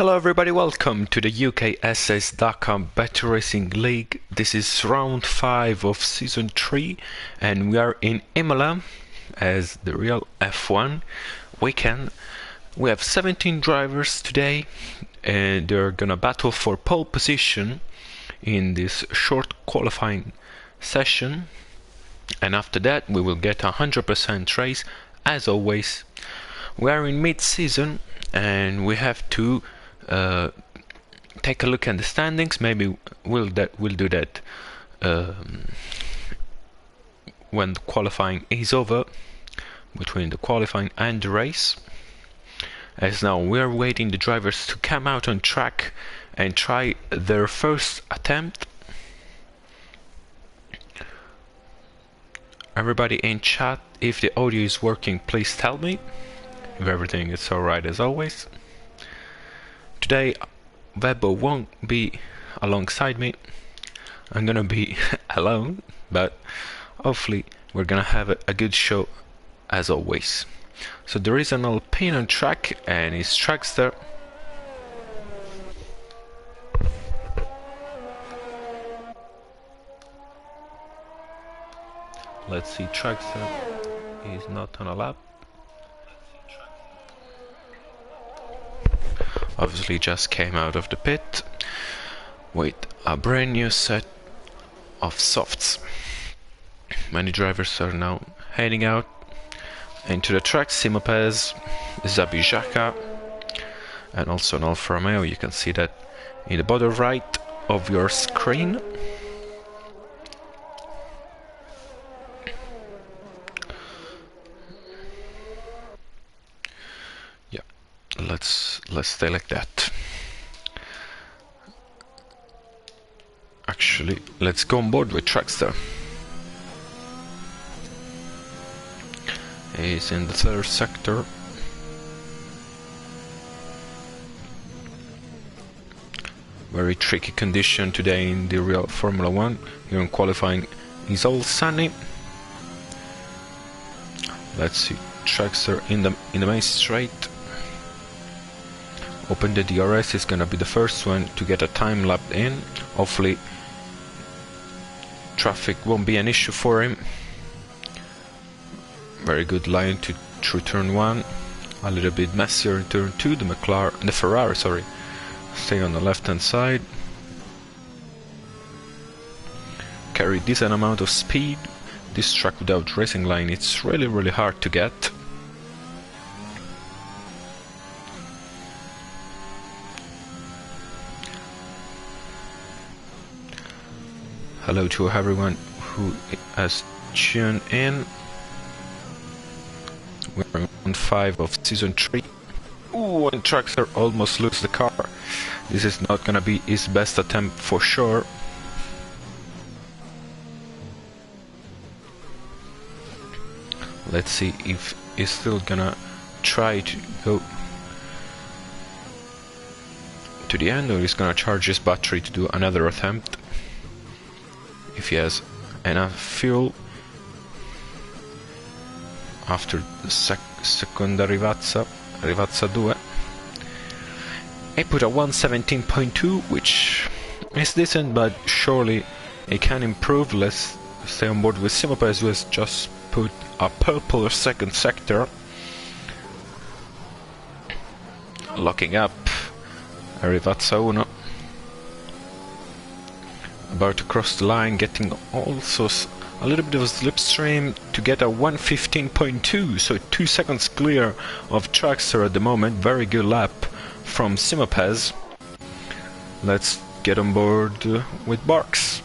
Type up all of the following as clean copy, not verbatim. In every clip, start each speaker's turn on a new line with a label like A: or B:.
A: Hello everybody, welcome to the UKSS.com Better Racing League. This is round 5 of season 3 and we are in Imola as the real F1 weekend. We have 17 drivers today and they're gonna battle for pole position in this short qualifying session, and after that we will get a 100% race as always. We are in mid-season and we have to take a look at the standings. Maybe we'll do that when the qualifying is over, between the qualifying and the race. As now we are waiting the drivers to come out on track and try their first attempt. Everybody in chat, if the audio is working, please tell me. If everything is alright as always. Today Webbo won't be alongside me. I'm gonna be alone, but hopefully we're gonna have a good show as always. So there is an Alpine on track and his Trackster. Let's see, Trackster is not on a lap. Obviously just came out of the pit with a brand new set of softs. Many drivers are now heading out into the track. Simopez, Zabijaka, and also an Alfa Romeo. You can see that in the bottom right of your screen. Let's stay like that. Actually, let's go on board with Trackster. He's in the third sector. Very tricky condition today in the real Formula 1. Here in qualifying is all sunny. Let's see, Trackster in the main straight. Open the DRS, is gonna be the first one to get a time lap in. Hopefully traffic won't be an issue for him. Very good line through turn 1. A little bit messier in turn 2. The Ferrari, sorry, stay on the left hand side. Carry decent amount of speed. This track without racing line, it's really hard to get. Hello to everyone who has tuned in. We're on 5 of season 3. Ooh, and Trackster almost loses the car. This is not gonna be his best attempt for sure. Let's see if he's still gonna try to go to the end, or he's gonna charge his battery to do another attempt. If he has enough fuel after the seconda rivazza 2, he put a 117.2, which is decent, but surely it can improve. Let's stay on board with Simopez, who has just put a purple second sector, locking up a rivazza 1. About to cross the line, getting also a little bit of a slipstream to get a 115.2, so 2 seconds clear of Trackster at the moment. Very good lap from Simopez. Let's get on board with Barks.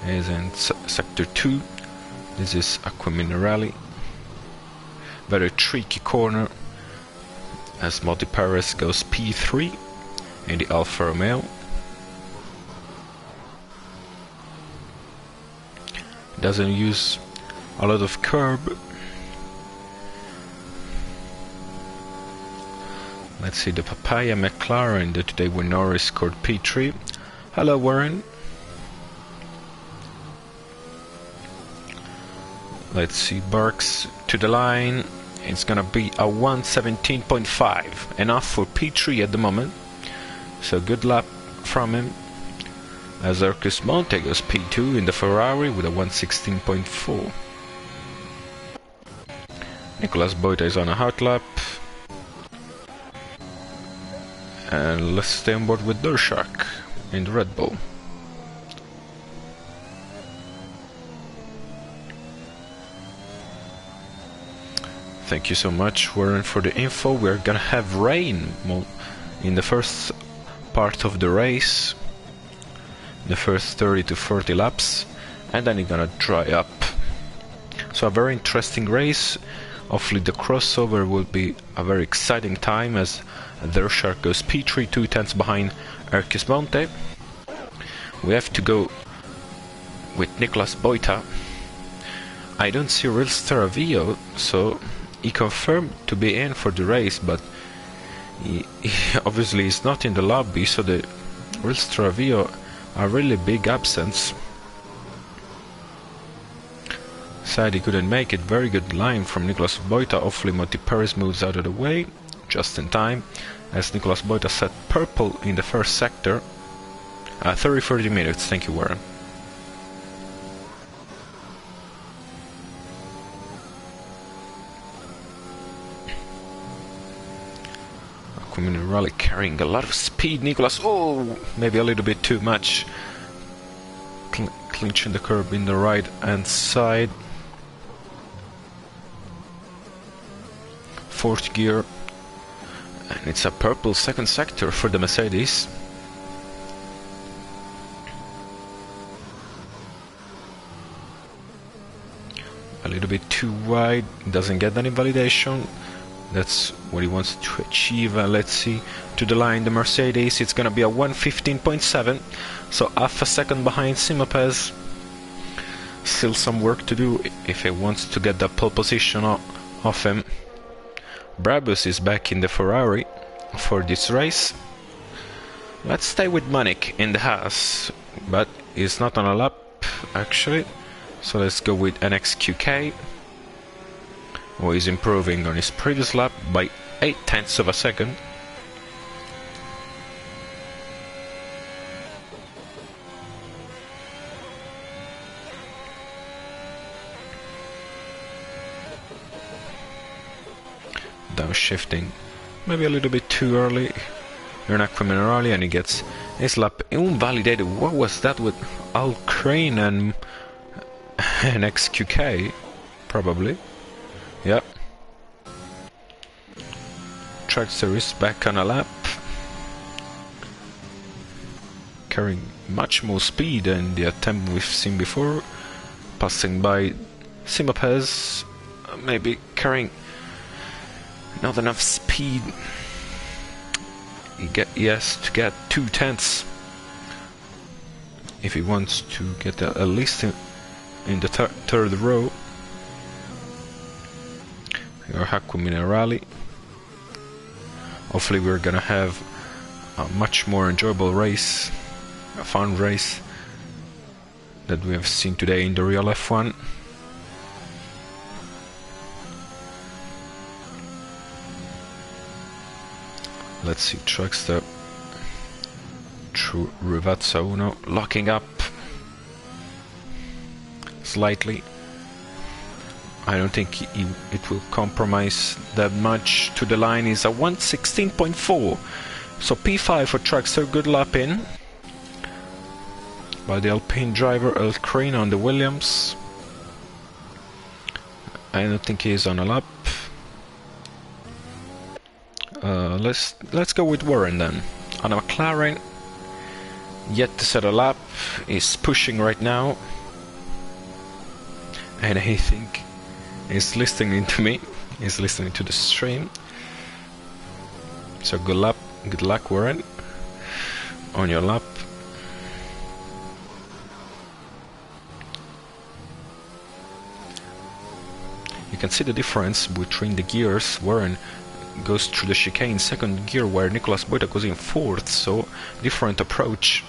A: He's in sector 2. This is Acqua Minerali. Very tricky corner as Monty Perez goes P3 in the Alfa Romeo. Doesn't use a lot of curb. Let's see the Papaya McLaren that today when Norris scored P3. Hello Warren. Let's see, Barks to the line. It's gonna be a 1:17.5, enough for P3 at the moment. So good lap from him. As Monte goes P2 in the Ferrari with a 1:16.4. Nicolas Boita is on a hot lap. And let's stay on board with Durshak in the Red Bull. Thank you so much, Warren, for the info. We're gonna have rain in the first part of the race, the first 30 to 40 laps, and then it's gonna dry up. So a very interesting race. Hopefully the crossover will be a very exciting time as Durshak goes P3, 2/10 behind Monte. We have to go with Nicolas Boita. I don't see Real Staravio, so he confirmed to be in for the race, but he obviously is not in the lobby, so the Real Staravio are really big absence. Sad he couldn't make it. Very good line from Nicolas Boita. Hopefully Monty Perez moves out of the way just in time, as Nicolas Boita set purple in the first sector. 30-40 minutes. Thank you, Warren. Aquaman Rally carrying a lot of speed. Nicolas, oh, maybe a little bit too much. Clinching the curb in the right hand side. Fourth gear. And it's a purple second sector for the Mercedes. A little bit too wide. Doesn't get any validation. That's what he wants to achieve. Let's see, to the line, the Mercedes, it's gonna be a 1:15.7, so half a second behind Simapez. Still some work to do if he wants to get the pole position off him. Brabus is back in the Ferrari for this race. Let's stay with Manik in the Haas, but he's not on a lap actually, so let's go with NXQK. Oh, he's improving on his previous lap by 0.8 of a second. Downshifting maybe a little bit too early. You're not coming early, and he gets his lap invalidated. What was that with Al Crane and XQK? Probably. Yep. Trackster is back on a lap, carrying much more speed than the attempt we've seen before. Passing by Simapez, maybe carrying not enough speed. He has to get 2/10 if he wants to get at least in the third row. Or Haku Minerali. Hopefully we're gonna have a much more enjoyable race, a fun race that we have seen today in the real F1. Let's see, Truckster through Rivazza Uno, locking up slightly. I don't think it will compromise that much. To the line is a 1:16.4. So P5 for Truckster, good lap in by the Alpine driver El Crane on the Williams. I don't think he's on a lap. Let's go with Warren then. On a McLaren, yet to set a lap, is pushing right now. And I think he's listening to me. He's listening to the stream. So good luck, Warren, on your lap. You can see the difference between the gears. Warren goes through the chicane second gear, where Nicolas Boita goes in fourth. So different approach.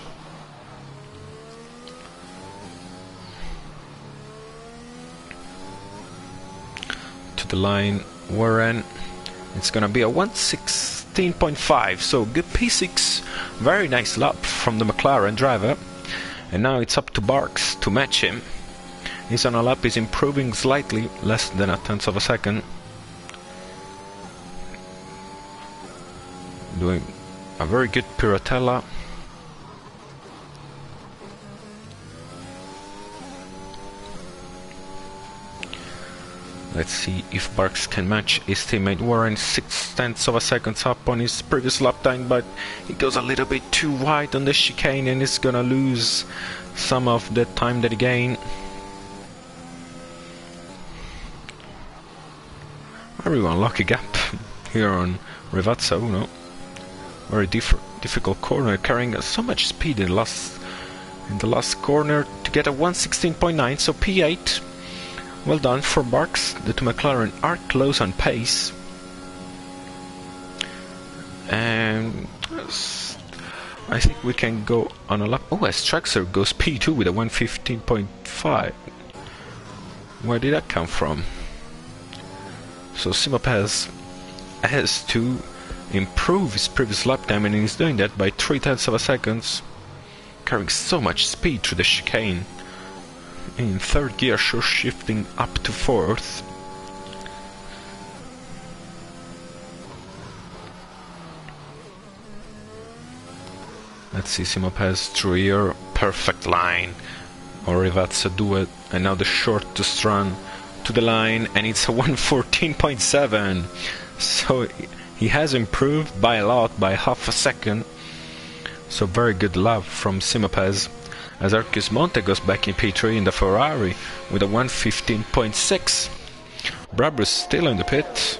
A: The line, Warren. It's gonna be a 1:16.5, so good P6. Very nice lap from the McLaren driver. And now it's up to Barks to match him. He's on a lap, he's improving slightly, less than a tenth of a second. Doing a very good Piratella. Let's see if Barks can match his teammate Warren. 0.6 of a second up on his previous lap time, but he goes a little bit too wide on the chicane and is gonna lose some of the time that he gained. Very unlucky gap here on Rivazza Uno. Very difficult corner, carrying so much speed in the last corner to get a 1:16.9, so P8. Well done for Barks. The two McLaren are close on pace. And I think we can go on a lap. Oh, as Traxxer goes P2 with a 1:15.5. Where did that come from? So Simapaz has to improve his previous lap time, and he's doing that by 0.3 of a second, carrying so much speed through the chicane. In third gear, shifting up to fourth. Let's see, Simapaz through here, perfect line. Or Rivazza do it, and now the shortest run to the line, and it's a 1:14.7. So he has improved by a lot, by half a second. So very good lap from Simapaz. As Arcus Monte goes back in P3 in the Ferrari with a 1:15.6. Brabus still in the pit.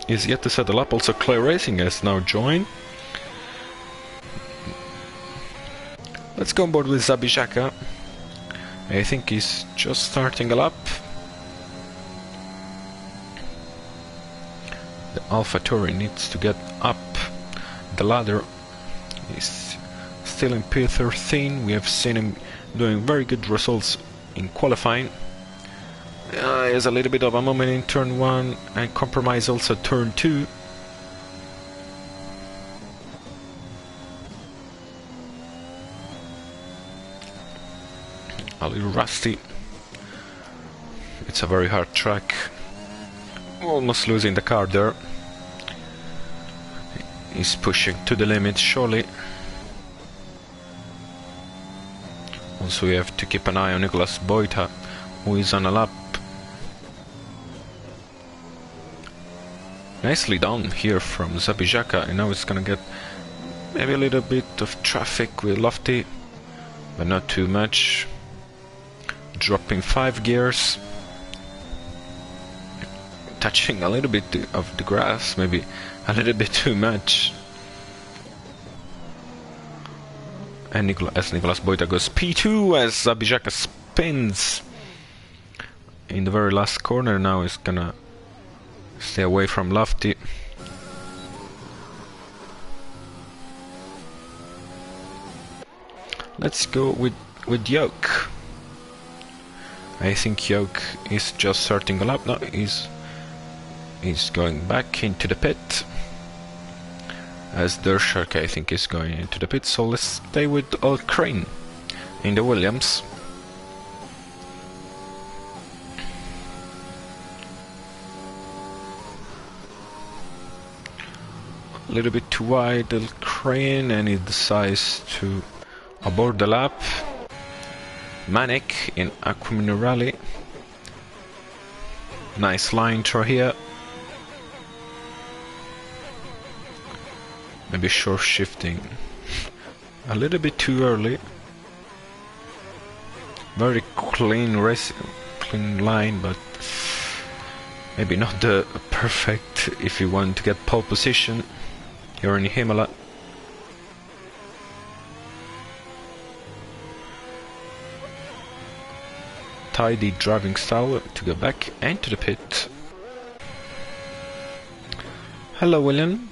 A: Is yet to settle up. Also Clay Racing has now joined. Let's go on board with Zabijaka. I think he's just starting a lap. The AlphaTauri needs to get up the ladder. He's still in P13. We have seen him doing very good results in qualifying. He has a little bit of a moment in turn 1 and compromise also turn 2. A little rusty. It's a very hard track. Almost losing the car there. He's pushing to the limit surely. Also we have to keep an eye on Nicolas Boita, who is on a lap. Nicely done here from Zabijaka, and now it's gonna get maybe a little bit of traffic with Lofty, but not too much. Dropping 5 gears. Touching a little bit of the grass, maybe a little bit too much. And as Nicolas Boita goes P2, as Zabijaka spins in the very last corner. Now he's gonna stay away from Lofty. Let's go with Yoke. I think Yoke is just starting a lap now. He's going back into the pit. As Dershak, I think, is going into the pit. So let's stay with Old Crane in the Williams. A little bit too wide, Old Crane, and he decides to abort the lap. Manic in Aquaminerali. Nice line through here. Maybe short shifting a little bit too early. Very clean race, clean line, but maybe not the perfect if you want to get pole position here in Imola. Tidy driving style to go back and to the pit. Hello William,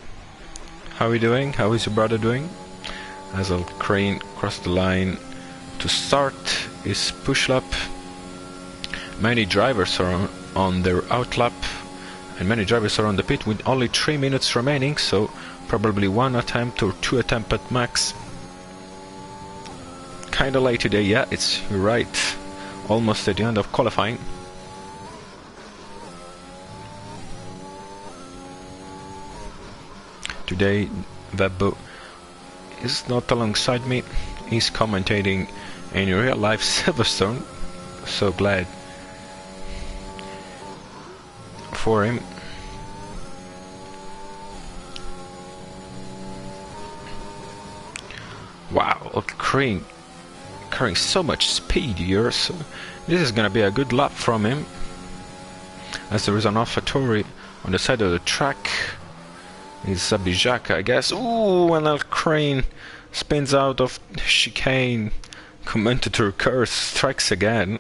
A: how are you doing? How is your brother doing? As Old Crane crossed the line to start his push lap. Many drivers are on their out lap, and many drivers are on the pit with only 3 minutes remaining, so probably 1 attempt or 2 attempts at max. Kinda late today, yeah, you're right. Almost at the end of qualifying. Today, Webbo is not alongside me. He's commentating in real life Silverstone. So glad for him. Wow, carrying so much speed here, so this is gonna be a good lap from him, as there is an AlphaTauri on the side of the track. It's a Bijak, I guess. Ooh, and Al-Crane spins out of chicane. Commentator curse strikes again.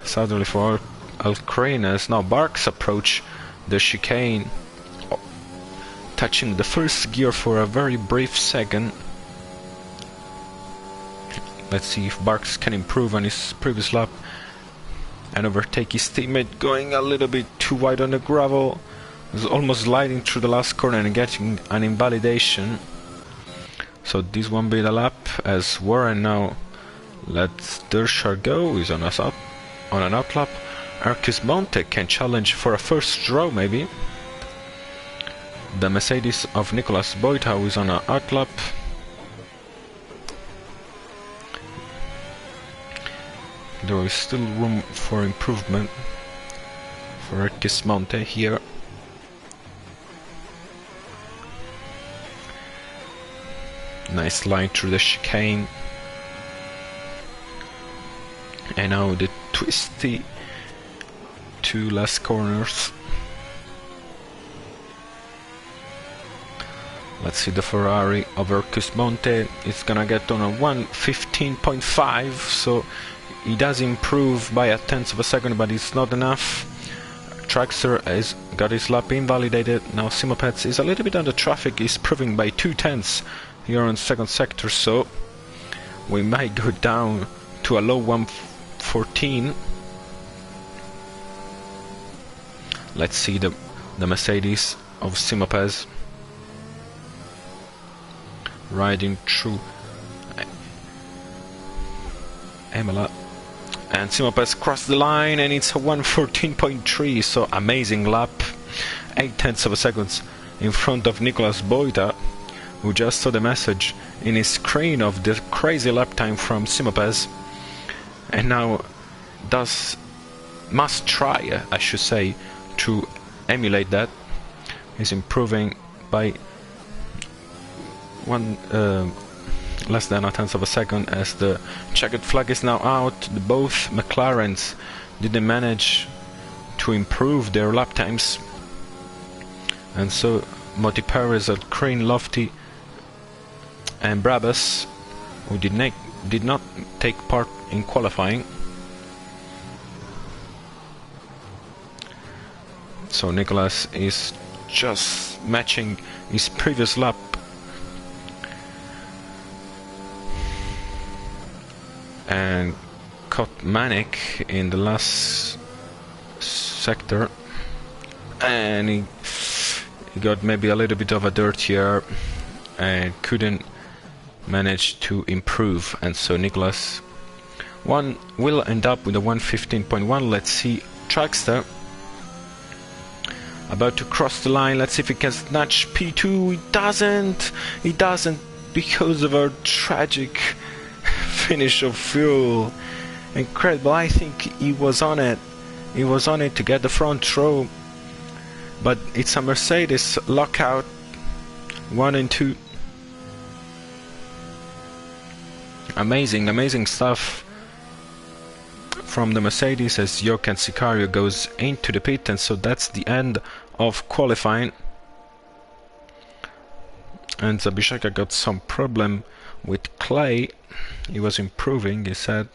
A: Sadly for Al-Crane, as now Barks approach the chicane, touching the first gear for a very brief second. Let's see if Barks can improve on his previous lap and overtake his teammate, going a little bit too wide on the gravel. He's almost sliding through the last corner and getting an invalidation. So this won't be the lap, as Warren now lets Dershar go. He's on an outlap. Arcus Monte can challenge for a first row maybe. The Mercedes of Nicolas Boita is on an outlap. There is still room for improvement for Arcus Monte here. Nice line through the chicane. And now the twisty 2 last corners. Let's see the Ferrari of Arcus Monte. It's gonna get on a 1:15.5, so he does improve by a tenth of a second, but it's not enough. Traxxer has got his lap invalidated. Now Simopets is a little bit under traffic. He's proving by 2/10 here on second sector, so we might go down to a low 1:14. Let's see the Mercedes of Simopez riding through Imola, and Simopez crossed the line, and it's a 1:14.3, so amazing lap, 0.8 of a second in front of Nicolas Boita, who just saw the message in his screen of the crazy lap time from Simopez, and now must try, I should say, to emulate that. He's improving by less than a tenth of a second, as the checkered flag is now out. Both McLarens didn't manage to improve their lap times, and so Moti Perez, Crane, Lofty and Brabus, who did not take part in qualifying. So Nicolas is just matching his previous lap. And caught Manic in the last sector, and he got maybe a little bit of a dirt here and couldn't manage to improve, and so Nicolas will end up with a 1:15.1. Let's see Trackster about to cross the line. Let's see if he can snatch P2. He doesn't because of our tragic finish of fuel. Incredible. I think he was on it to get the front row, but it's a Mercedes lockout 1 and 2. Amazing stuff from the Mercedes, as Jochen Sicario goes into the pit, and so that's the end of qualifying. And Zabishaka got some problem with clay. He was improving, he said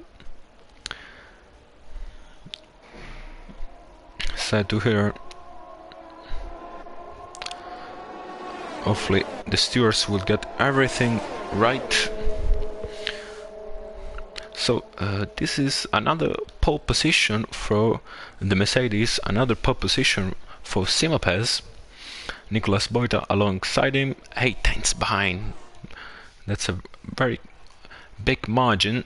A: to her. Hopefully the stewards will get everything right. So this is another pole position for the Mercedes, another pole position for Simopez. Nicolas Boita alongside him, 8 tenths behind. That's a very big margin.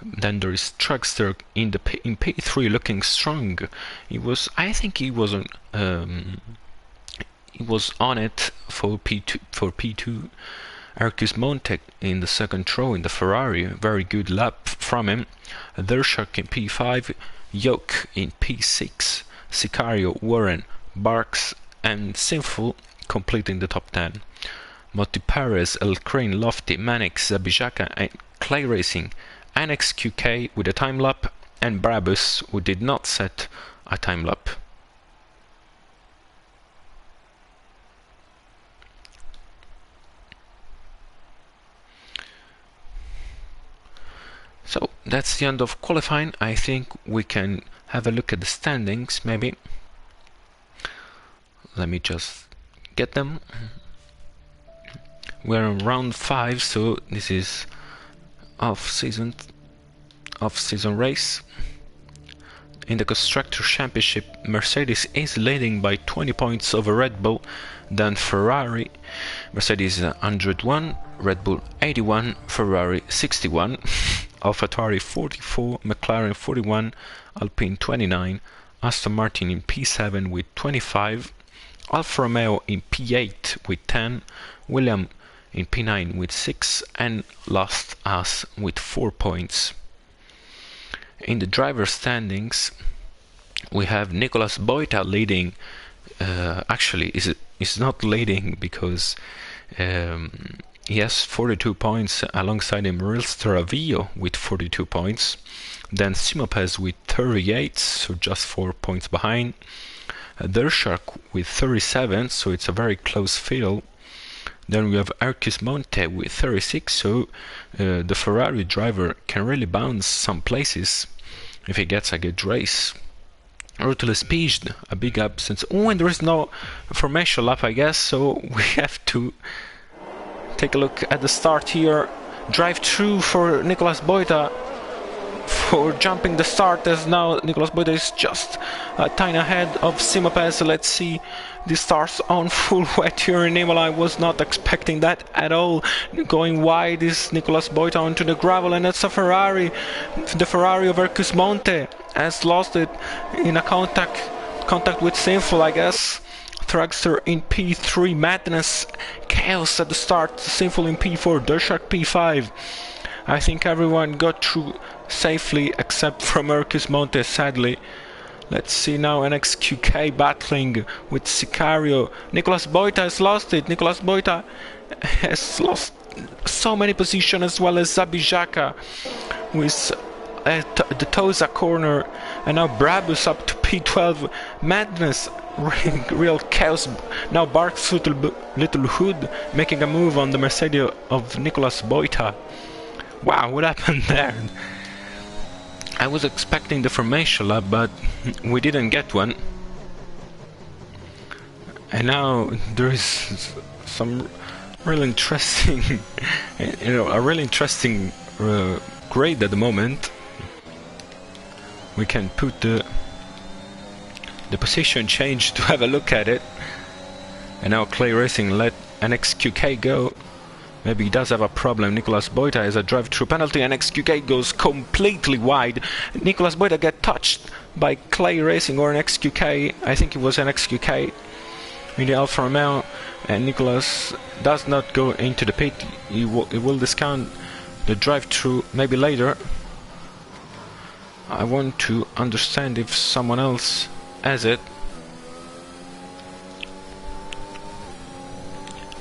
A: Then there is Truckster in P3 looking strong. I think he was on it for P2. Arcus Monte in the second row in the Ferrari, very good lap from him. Dershak in P5, Yoke in P6, Sicario, Warren, Barks and Sinful completing the top 10. Motti Perez, El Crane, Lofty, Manix, Zabijaka and Clay Racing, Annex QK with a time lap, and Brabus, who did not set a time lap. So that's the end of qualifying. I think we can have a look at the standings maybe. Let me just get them. We're on round 5, so this is off-season race. In the Constructor Championship, Mercedes is leading by 20 points over Red Bull, then Ferrari. Mercedes 101, Red Bull 81, Ferrari 61, AlphaTauri 44, McLaren 41, Alpine 29, Aston Martin in P7 with 25, Alfa Romeo in P8 with 10, Williams in P9 with 6, and last us with 4 points. In the driver standings, we have Nicolas Boita leading. Actually, is not leading because he has 42 points. Alongside him, Real Stravillo with 42 points. Then Simopez with 38, so just 4 points behind. Dershak with 37, so it's a very close field. Then we have Arcus Monte with 36, so the Ferrari driver can really bounce some places if he gets a good race. Ruthless Speed, a big absence. Oh, and there is no formation lap, I guess, so we have to take a look at the start here. Drive through for Nicolas Boita for jumping the start, as now Nicolas Boita is just a tiny ahead of Simopez. Let's see the starts on full wet here in Imola. I was not expecting that at all. Going wide is Nicolas Boita onto the gravel, and it's a Ferrari. The Ferrari of Arcus Monte has lost it in a contact with Sinful, I guess. Thragster in P3, madness, chaos at the start. Sinful in P4, Dershak P5. I think everyone got through safely except from Arcus Monte, sadly. Let's see now NXQK battling with Sicario. Nicolas Boita has lost it. Nicolas Boita has lost so many positions, as well as Zabijaka with the Tosa corner, and now Brabus up to P12. Madness, real chaos. Now Barks little hood making a move on the Mercedes of Nicolas Boita. Wow, what happened there? I was expecting the formation lap, but we didn't get one. And now there is some really interesting, a really interesting grade at the moment. We can put the position change to have a look at it. And now Clay Racing let NXQK go. Maybe he does have a problem. Nicolas Boita has a drive-through penalty. NXQK goes completely wide. Nicolas Boita get touched by Clay Racing or NXQK. I think it was NXQK in the Alfa Romeo. And Nicolas does not go into the pit. He will discount the drive-through maybe later. I want to understand if someone else has it.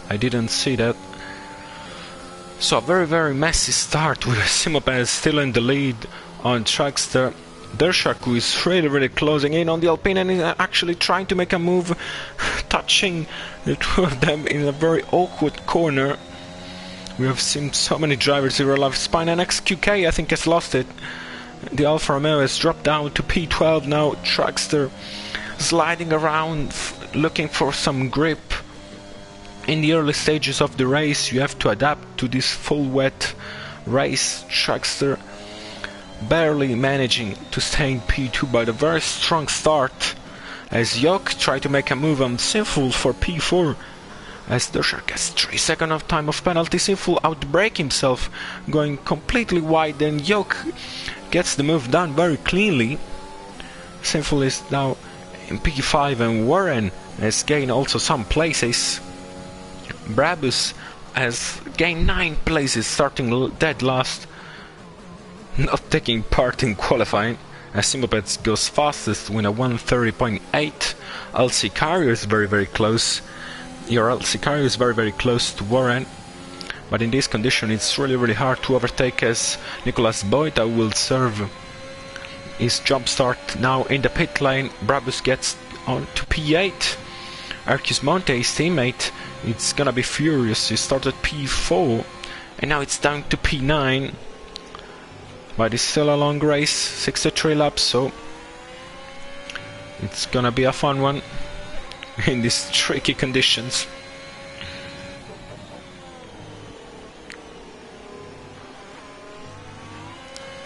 A: I didn't see that. So a very messy start with Simopez still in the lead on Truckster. Dershak, who is really closing in on the Alpine and is actually trying to make a move, touching the two of them in a very awkward corner. We have seen so many drivers here alive. Spine and XQK I think has lost it. The Alfa Romeo has dropped down to P12 now. Truckster sliding around looking for some grip. In the early stages of the race, you have to adapt to this full wet race. Truckster barely managing to stay in P2 by the very strong start. as Yok try to make a move on Sinful for P4. As Dershark gets 3 seconds of time of penalty, Sinful outbrake himself, going completely wide, and Yok gets the move done very cleanly. Sinful is now in P5, and Warren has gained also some places. Brabus has gained 9 places, starting dead last, not taking part in qualifying, as Simopeds goes fastest with a 1:30.8. El Sicario is very close. Your El Sicario is very close to Warren, but in this condition it's really hard to overtake, as Nicolas Boita will serve his jump start now in the pit lane. Brabus gets on to P8. Arcus Monte, his teammate, it's gonna be furious. He started P4 and now it's down to P9, but it's still a long race, 63 laps, so it's gonna be a fun one in these tricky conditions.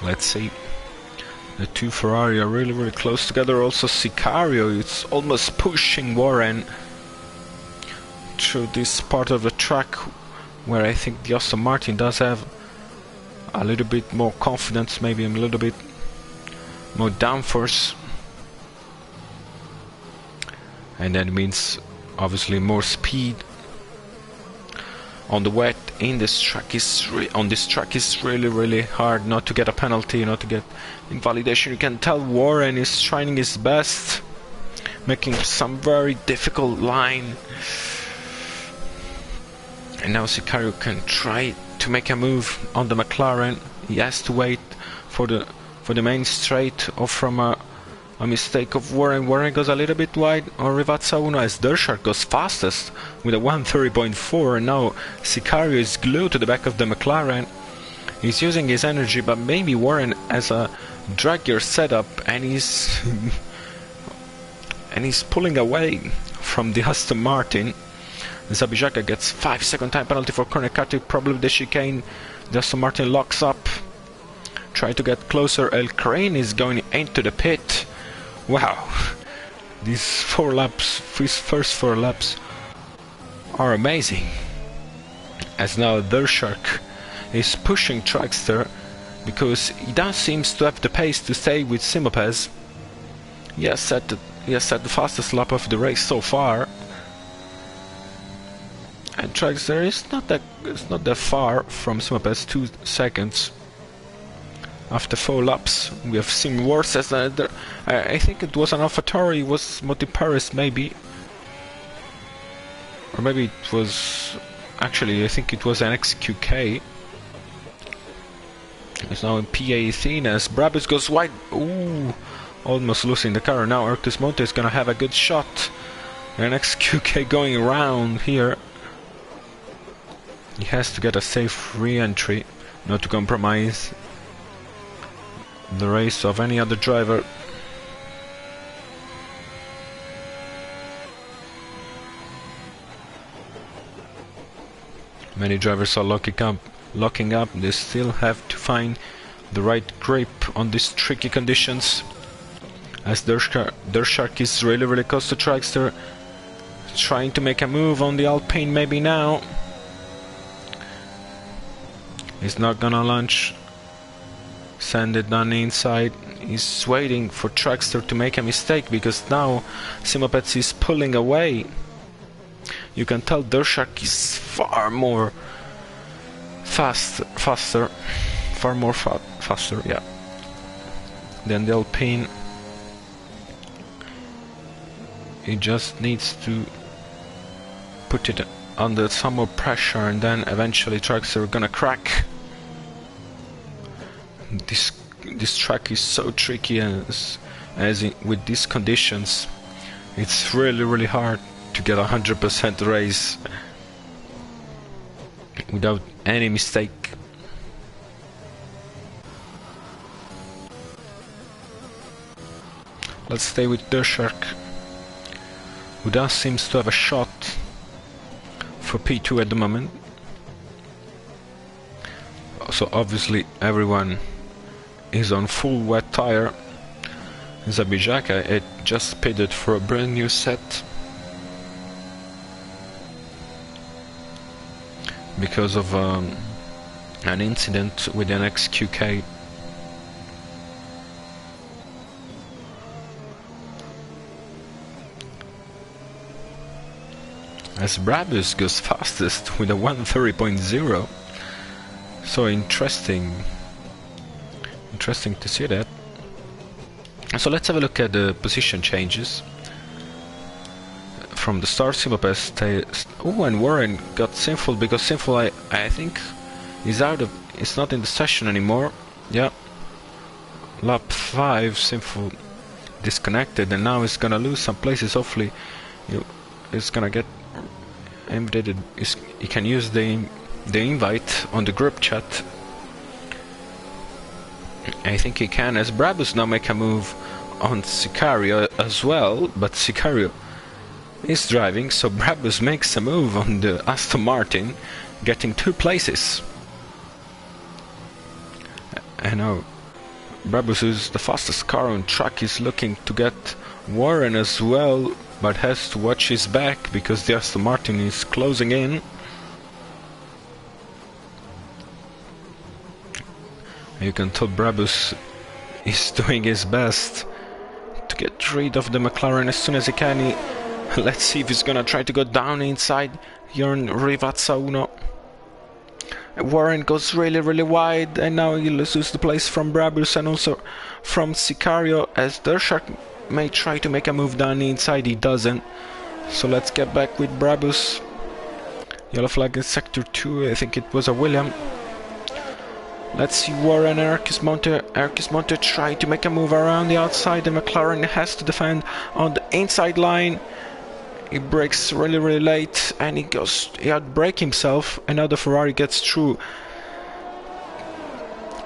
A: Let's see. The two Ferrari are really close together. Also Sicario, it's almost pushing Warren through this part of the track where I think the Aston Martin does have a little bit more confidence, maybe a little bit more downforce, and that means obviously more speed. On the wet, in this track is really hard not to get a penalty, not to get invalidation. You can tell Warren is trying his best, making some very difficult line. And now Sicario can try to make a move on the McLaren. He has to wait for the main straight, or from a mistake of Warren. Warren goes a little bit wide on Rivazza Uno, as Dershark goes fastest with a 1:30.4, and now Sicario is glued to the back of the McLaren. He's using his energy, but maybe Warren has a drag gear setup, and he's pulling away from the Aston Martin. Zabijaka gets 5-second time penalty for corner cutting, probably the chicane. The Aston Martin locks up, try to get closer. El Crane is going into the pit. Wow, these first 4 laps are amazing. As now Dershark is pushing Trackster, because he does seems to have the pace to stay with Simopez. He has set the fastest lap of the race so far. And Trackster is not that far from Simopez, 2 seconds. After 4 laps, we have seen worse. As I think it was an AlphaTauri, was Multiparis maybe, or maybe it was actually, I think it was an XQK. It's now in P18 as Brabus goes wide. Ooh, almost losing the car. Now Arctus Monte is gonna have a good shot. An XQK going around here. He has to get a safe re-entry, not to compromise the race of any other driver. Many drivers are locking up. They still have to find the right grip on these tricky conditions. As Dershark is really close to Trackster, trying to make a move on the Alpine maybe now. He's not gonna launch. Send it on the inside. He's waiting for Trackster to make a mistake, because now Simopets is pulling away. You can tell Dershark is far more faster, yeah, than the Alpine. He just needs to put it under some more pressure, and then eventually Trackster are gonna crack. This track is so tricky, with these conditions, it's really hard to get 100% race without any mistake. Let's stay with Dershark, who does seems to have a shot for P2 at the moment. So obviously everyone is on full wet tire. Zabijaka, it just pitted for a brand new set because of an incident with an XQK. As Brabus goes fastest with a 130.0. So interesting to see that. So let's have a look at the position changes. From the start, Simopes stays. Oh, and Warren got Sinful because Sinful, I think, is not in the session anymore. Yeah. Lap 5, Sinful disconnected, and now he's gonna lose some places. Hopefully, he's gonna get invited. He can use the invite on the group chat. I think he can, as Brabus now make a move on Sicario as well, but Sicario is driving, so Brabus makes a move on the Aston Martin, getting 2 places. And now Brabus, who's the fastest car on track, is looking to get Warren as well, but has to watch his back because the Aston Martin is closing in. You can tell Brabus is doing his best to get rid of the McLaren as soon as he can. Let's see if he's gonna try to go down inside here in Rivazza Uno. Warren goes really wide, and now he loses the place from Brabus and also from Sicario, as Dershark may try to make a move down inside. He doesn't. So let's get back with Brabus. Yellow flag in sector 2, I think it was a William. Let's see Warren and Erkis Monte try to make a move around the outside, and McLaren has to defend on the inside line. He brakes really late, and he outbrake himself, and now the Ferrari gets through.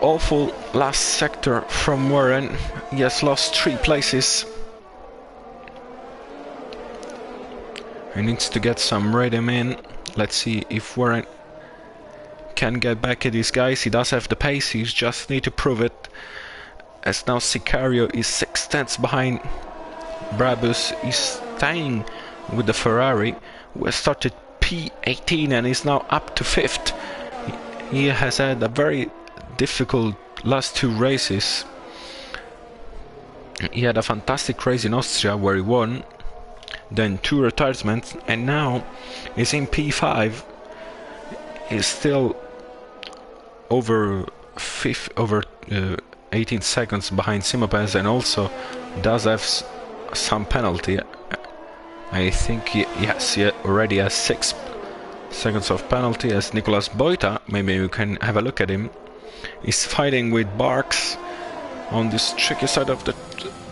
A: Awful last sector from Warren. He has lost 3 places. He needs to get some rhythm in. Let's see if Warren can get back at these guys. He does have the pace, he just need to prove it. As now Sicario is 6 tenths behind Brabus. He's staying with the Ferrari, who has started P18 and is now up to 5th. He has had a very difficult last 2 races. He had a fantastic race in Austria where he won, then 2 retirements, and now he's in P5. He's still over 18 seconds behind Simopes, and also does have some penalty. I think yes, he already has 6 seconds of penalty, as Nicolas Boita, maybe you can have a look at him, is fighting with Barks on this tricky side of the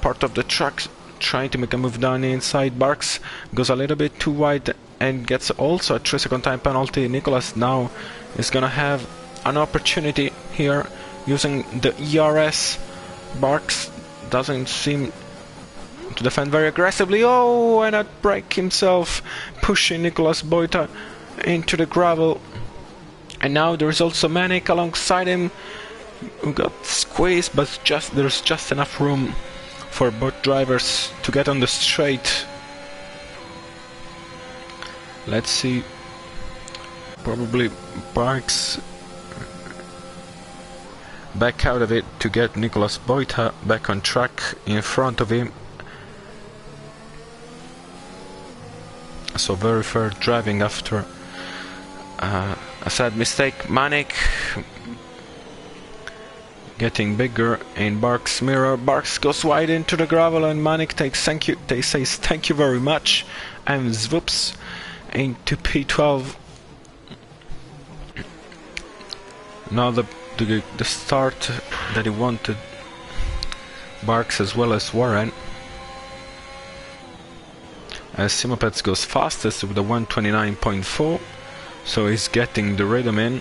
A: part of the track, trying to make a move down the inside. Barks goes a little bit too wide and gets also a 3-second time penalty. Nicolas now is gonna have an opportunity here using the ERS. Barks doesn't seem to defend very aggressively. Oh, and outbrake himself, pushing Nicolas Boita into the gravel. And now there's also Manic alongside him, who got squeezed, but there's just enough room for both drivers to get on the straight. Let's see, probably Barks back out of it to get Nicolas Boita back on track in front of him. So very fair driving after a sad mistake. Manic getting bigger in Barks' mirror. Barks goes wide into the gravel, and Manic says thank you very much, and zwoops into P12. Now the start that he wanted, Barks as well as Warren. As Simopets goes fastest with a 129.4, so he's getting the rhythm in,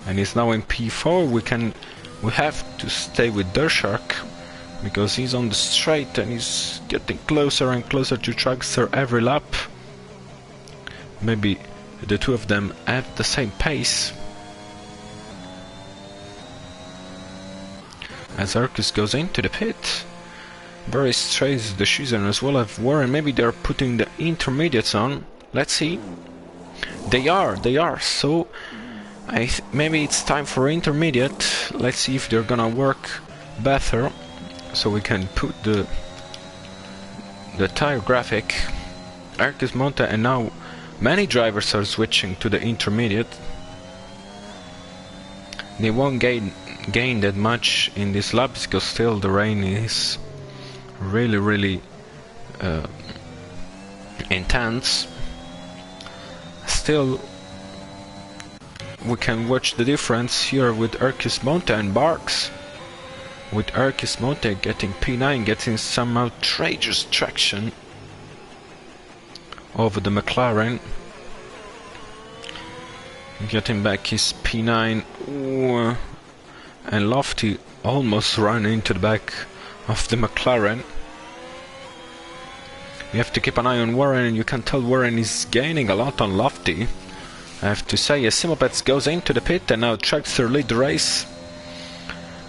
A: and he's now in P4. We have to stay with Dershark because he's on the straight and he's getting closer and closer to Trackster every lap. Maybe the two of them at the same pace. As Arcus goes into the pit, very strange decision as well of Warren. Maybe they're putting the intermediates on. Let's see. They are. So maybe it's time for intermediate. Let's see if they're gonna work better. So we can put the tire graphic. Arcus Monte, and now many drivers are switching to the intermediate. They won't gain that much in this lap because still the rain is really intense. Still, we can watch the difference here with Arcus Monte and Barks. With Arcus Monte getting P9, getting some outrageous traction over the McLaren, getting back his P9. Ooh, and Lofty almost ran into the back of the McLaren. We have to keep an eye on Warren, and you can tell Warren is gaining a lot on Lofty. I have to say, Simopets goes into the pit, and now Trackster lead the race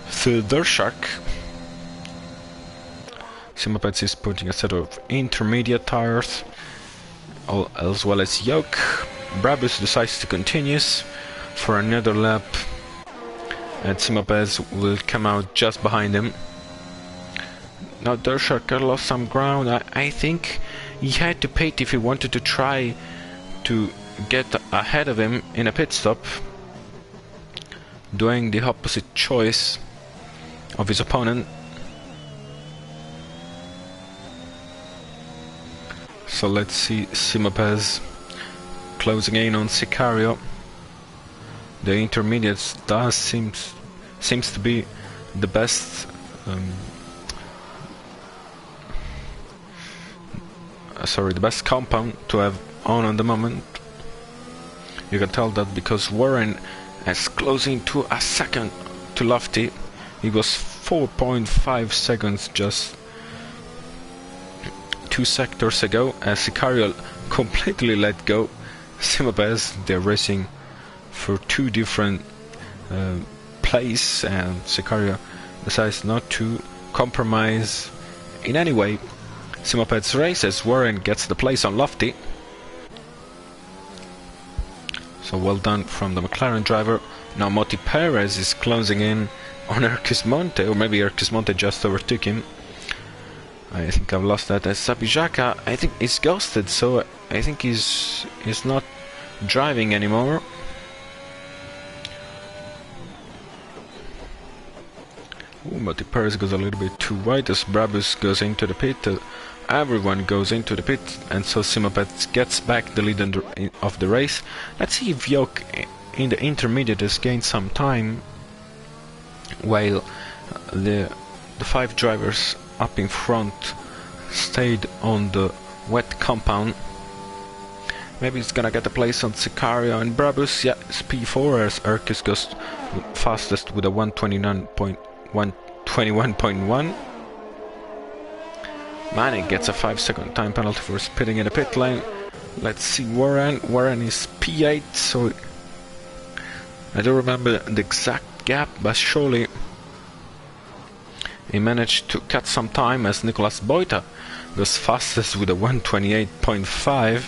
A: through Shark. Simopets is putting a set of intermediate tires, as well as yoke. Brabus decides to continue for another lap, and Simopez will come out just behind him. Now Shark lost some ground. I think he had to pit if he wanted to try to get ahead of him in a pit stop, doing the opposite choice of his opponent. So let's see Simopez closing in on Sicario. The intermediates seems to be the best the best compound to have on the moment. You can tell that because Warren is closing to a second to Lofty. He was 4.5 seconds just 2 sectors ago, as Sicario completely let go Simopez. They're racing for 2 different plays, and Sicario decides not to compromise in any way. Simopez races, Warren gets the place on Lofty. So well done from the McLaren driver. Now Moti Perez is closing in on Arcus Monte, or maybe Arcus Monte just overtook him. I think I've lost that. As Sabijaka, I think he's ghosted, so I think he's not driving anymore. Moti Perez goes a little bit too wide as Brabus goes into the pit. Everyone goes into the pit, and so Simopet gets back the lead of the race. Let's see if Yoke in the intermediate has gained some time, while the 5 drivers up in front stayed on the wet compound. Maybe he's gonna get a place on Sicario and Brabus. Yeah, it's P4 as Arcus goes fastest with a 121.1. Manning gets a 5-second time penalty for spitting in the pit lane. Let's see Warren. Warren is P8, so I don't remember the exact gap, but surely he managed to cut some time as Nicolas Boita goes fastest with a 128.5.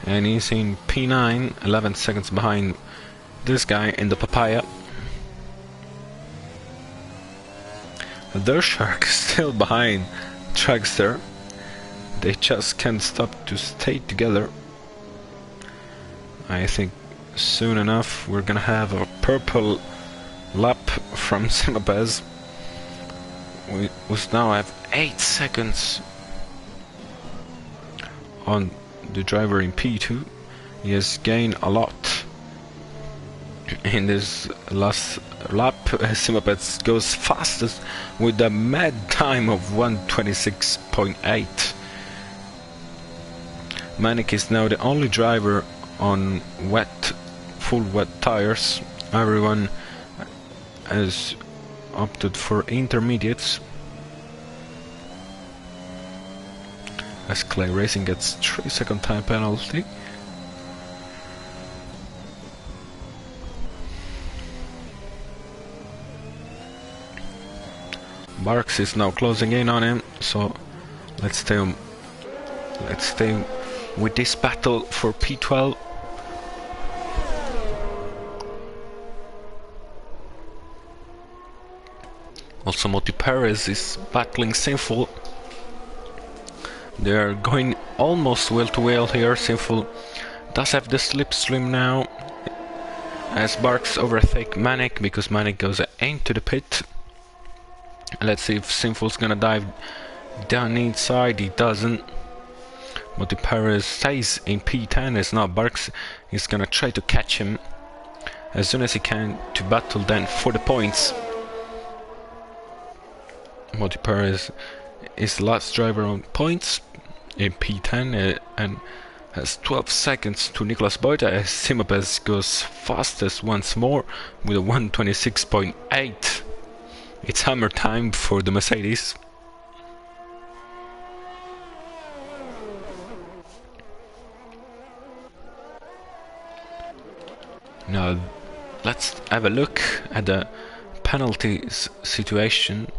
A: And he's in P9, 11 seconds behind this guy in the Papaya. The Shark is still behind Dragster. They just can't stop to stay together. I think soon enough we're gonna have a purple lap from Simopez. We now have 8 seconds on the driver in P2. He has gained a lot in this last lap. Simopez goes fastest with a mad time of 126.8. Manik is now the only driver on full wet tires. Everyone has opted for intermediates, as Clay Racing gets 3-second time penalty. Barks is now closing in on him, so let's stay with this battle for P12. Also, Moti Perez is battling Sinful. They're going almost wheel to wheel here. Sinful does have the slipstream now, as Barks overtake Manic, because Manic goes into the pit. Let's see if Sinful's gonna dive down inside. He doesn't. Moti Perez stays in P10, as now Barks is gonna try to catch him as soon as he can to battle then for the points. Moti Perez is the last driver on points in P10 and has 12 seconds to Nicolas Boita, as Simapes goes fastest once more with a 1:26.8. It's hammer time for the Mercedes. Now let's have a look at the penalties situation,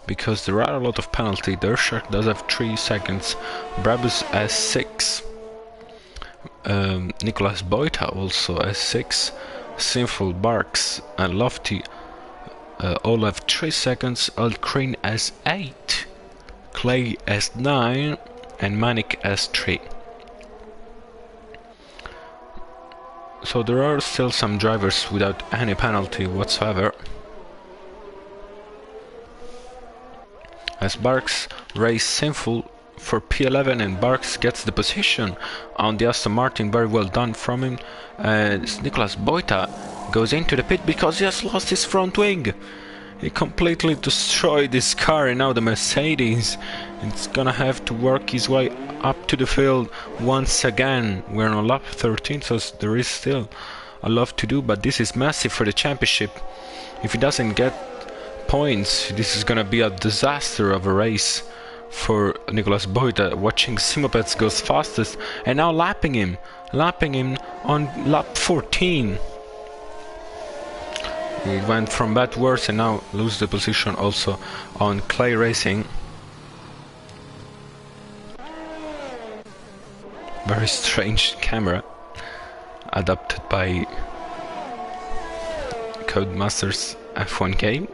A: because there are a lot of penalties. Dershark does have 3 seconds, Brabus has 6, Nicolas Boita also has 6, Sinful, Barks and Lofty all have 3 seconds, Altcrane has 8, Clay has 9 and Manic has 3. So there are still some drivers without any penalty whatsoever, as Barks race Sinful for P11 and Barks gets the position on the Aston Martin. Very well done from him. Nicolas Boita goes into the pit because he has lost his front wing. He completely destroyed this car, and now the Mercedes is gonna have to work his way up to the field once again. We're on lap 13, so there is still a lot to do, but this is massive for the championship. If he doesn't get points, this is gonna be a disaster of a race for Nicolas Boita. Watching Simopets goes fastest and now lapping him on lap 14. He went from bad to worse and now lose the position also on Clay Racing. Very strange camera adapted by Codemasters F1 game.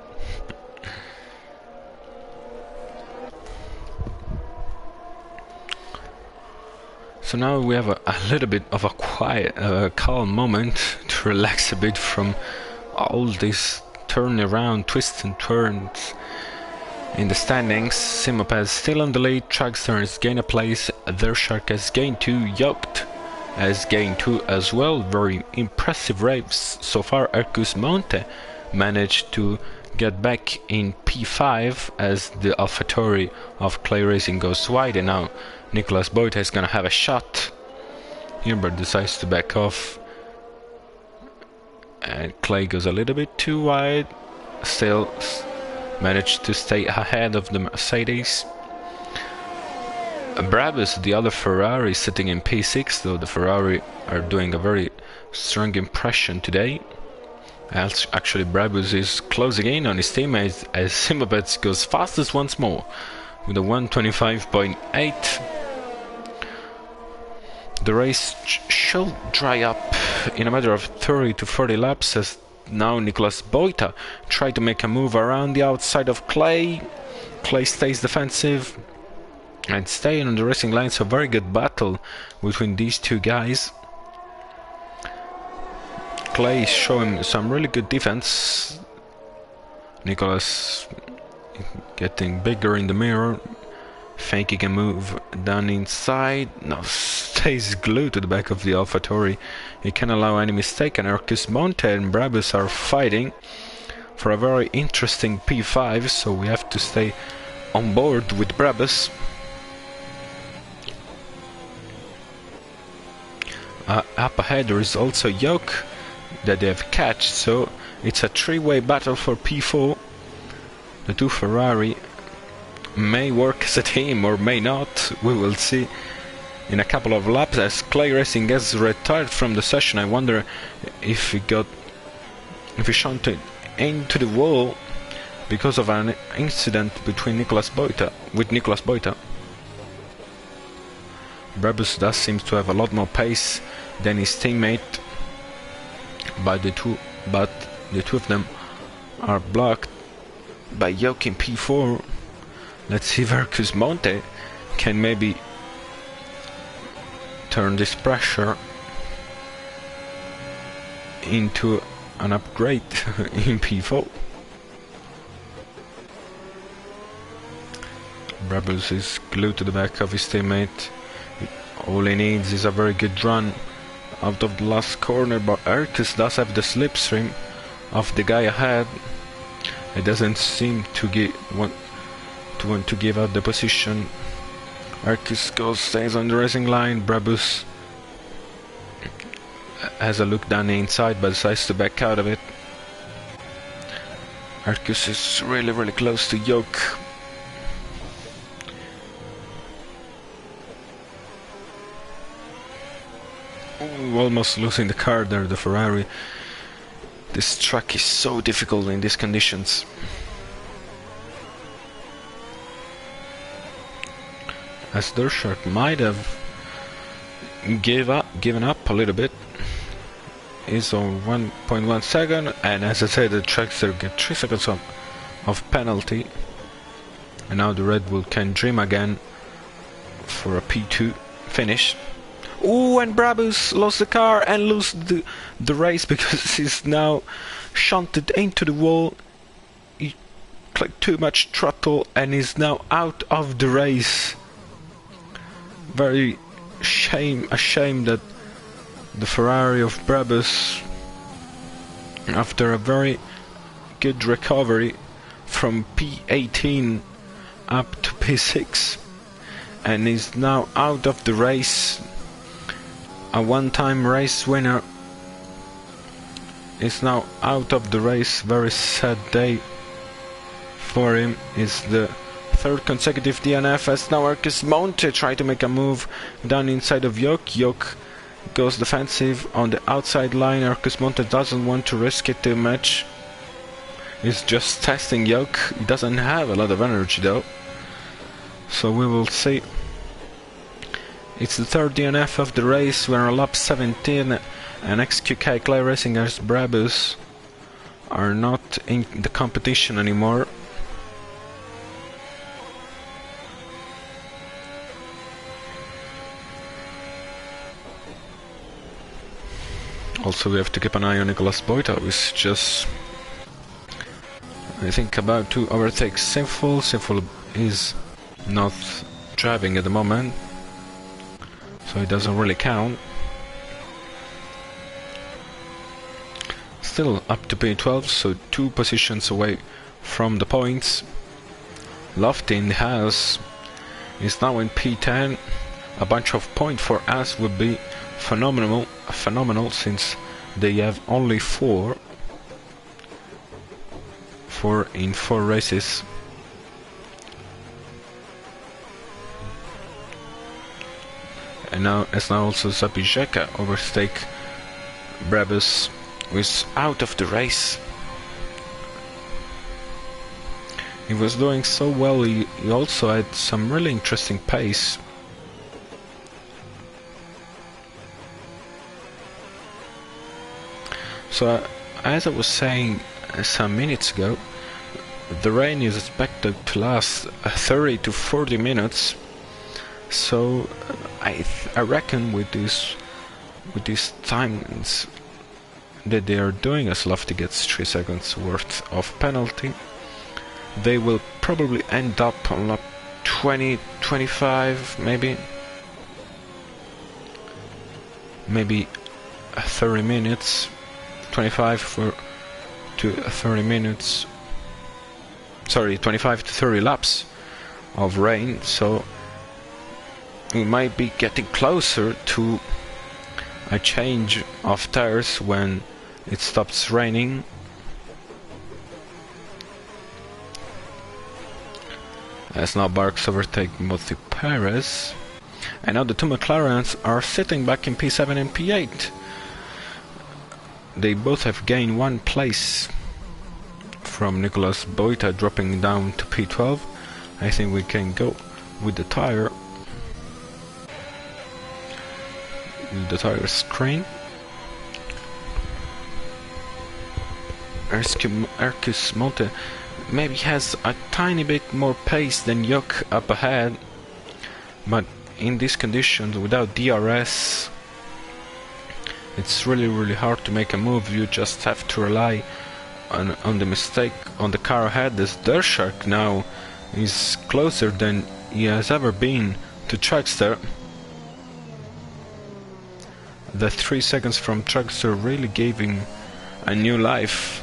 A: So now we have a little bit of a quiet, calm moment to relax a bit from all this turn around, twists and turns in the standings. Simopaz still on the lead, Trackster has gained a place, Dershark has gained 2, Yoked has gained 2 as well. Very impressive race so far. Arcus Monte managed to get back in P5 as the AlphaTauri of Clay Racing goes wide, and now Nicolas Boita is gonna have a shot. Hilbert decides to back off, and Clay goes a little bit too wide. Still managed to stay ahead of the Mercedes. Brabus, the other Ferrari, sitting in P6, though the Ferrari are doing a very strong impression today. Actually, Brabus is closing in on his teammates as Simopets goes fastest once more with a 1:25.8. The race should dry up in a matter of 30 to 40 laps, as now Nicolas Boita tried to make a move around the outside of Clay. Clay stays defensive and staying on the racing line, so very good battle between these two guys. Clay is showing some really good defense. Nicolas getting bigger in the mirror, faking a move down inside. Now stays glued to the back of the AlphaTauri. He can't allow any mistake, and Arcus Monte and Brabus are fighting for a very interesting P5, so we have to stay on board with Brabus. Up ahead there is also Yoke that they have catched, so it's a three-way battle for P4. The two Ferrari may work as a team or may not. We will see in a couple of laps, as Clay Racing gets retired from the session. I wonder if he shot into the wall because of an incident between Nicolas Boita Brabus does seem to have a lot more pace than his teammate, but the two of them are blocked by Yoke in P4. Let's see if Marcus Monte can maybe turn this pressure into an upgrade in P4. Brabus is glued to the back of his teammate. All he needs is a very good run out of the last corner, but Erkus does have the slipstream of the guy ahead. He doesn't seem to want to give up the position. Erkus stays on the racing line. Brabus has a look down the inside but decides to back out of it. Erkus is really close to Yoke. Ooh, almost losing the car there, the Ferrari. This track is so difficult in these conditions. As Dershak might have given up a little bit. Is on 1.1 second, and as I said, the Trackster get 3 seconds of penalty, and now the Red Bull can dream again for a P2 finish. Ooh, and Brabus lost the car and lost the race because he's now shunted into the wall. He clicked too much throttle and is now out of the race. A shame that the Ferrari of Brabus, after a very good recovery from P18 up to P6, and is now out of the race. A one-time race winner is now out of the race. Very sad day for him. Is the third consecutive DNF, as now Marcus Monte try to make a move down inside of Yoke. Yoke goes defensive on the outside line. Marcus Monte doesn't want to risk it too much. He's just testing Yoke. He doesn't have a lot of energy though, so we will see. It's the third DNF of the race. We're on lap 17, and XQK Clay Racing as Brabus are not in the competition anymore. Also, we have to keep an eye on Nicolas Boita, who's just, I think, about to overtake Sinful. Sinful is not driving at the moment, so it doesn't really count. Still up to P12, so 2 positions away from the points. Lofty in the house is now in P10. A bunch of points for us would be phenomenal, since they have only 4 in 4 races. And now also Zabijeka overtake Brabus, who is out of the race. He was doing so well. He also had some really interesting pace. So, as I was saying some minutes ago, the rain is expected to last 30 to 40 minutes. So, I reckon with these times that they are doing, as Lofty gets 3 seconds worth of penalty, they will probably end up on lap 20, 25, maybe 30 minutes. 25 to 30 minutes, sorry, 25 to 30 laps of rain, so we might be getting closer to a change of tires when it stops raining. As now Barks overtake Matthew Perez, and now the 2 McLarens are sitting back in P7 and P8. They both have gained 1 place from Nicolas Boita dropping down to P12. I think we can go with the tire. With the tire screen. Ercus Monte maybe has a tiny bit more pace than Yuk up ahead, but in these conditions without DRS it's really hard to make a move. You just have to rely on the mistake on the car ahead. This Dershark now is closer than he has ever been to Trackster. The 3 seconds from Trackster really gave him a new life.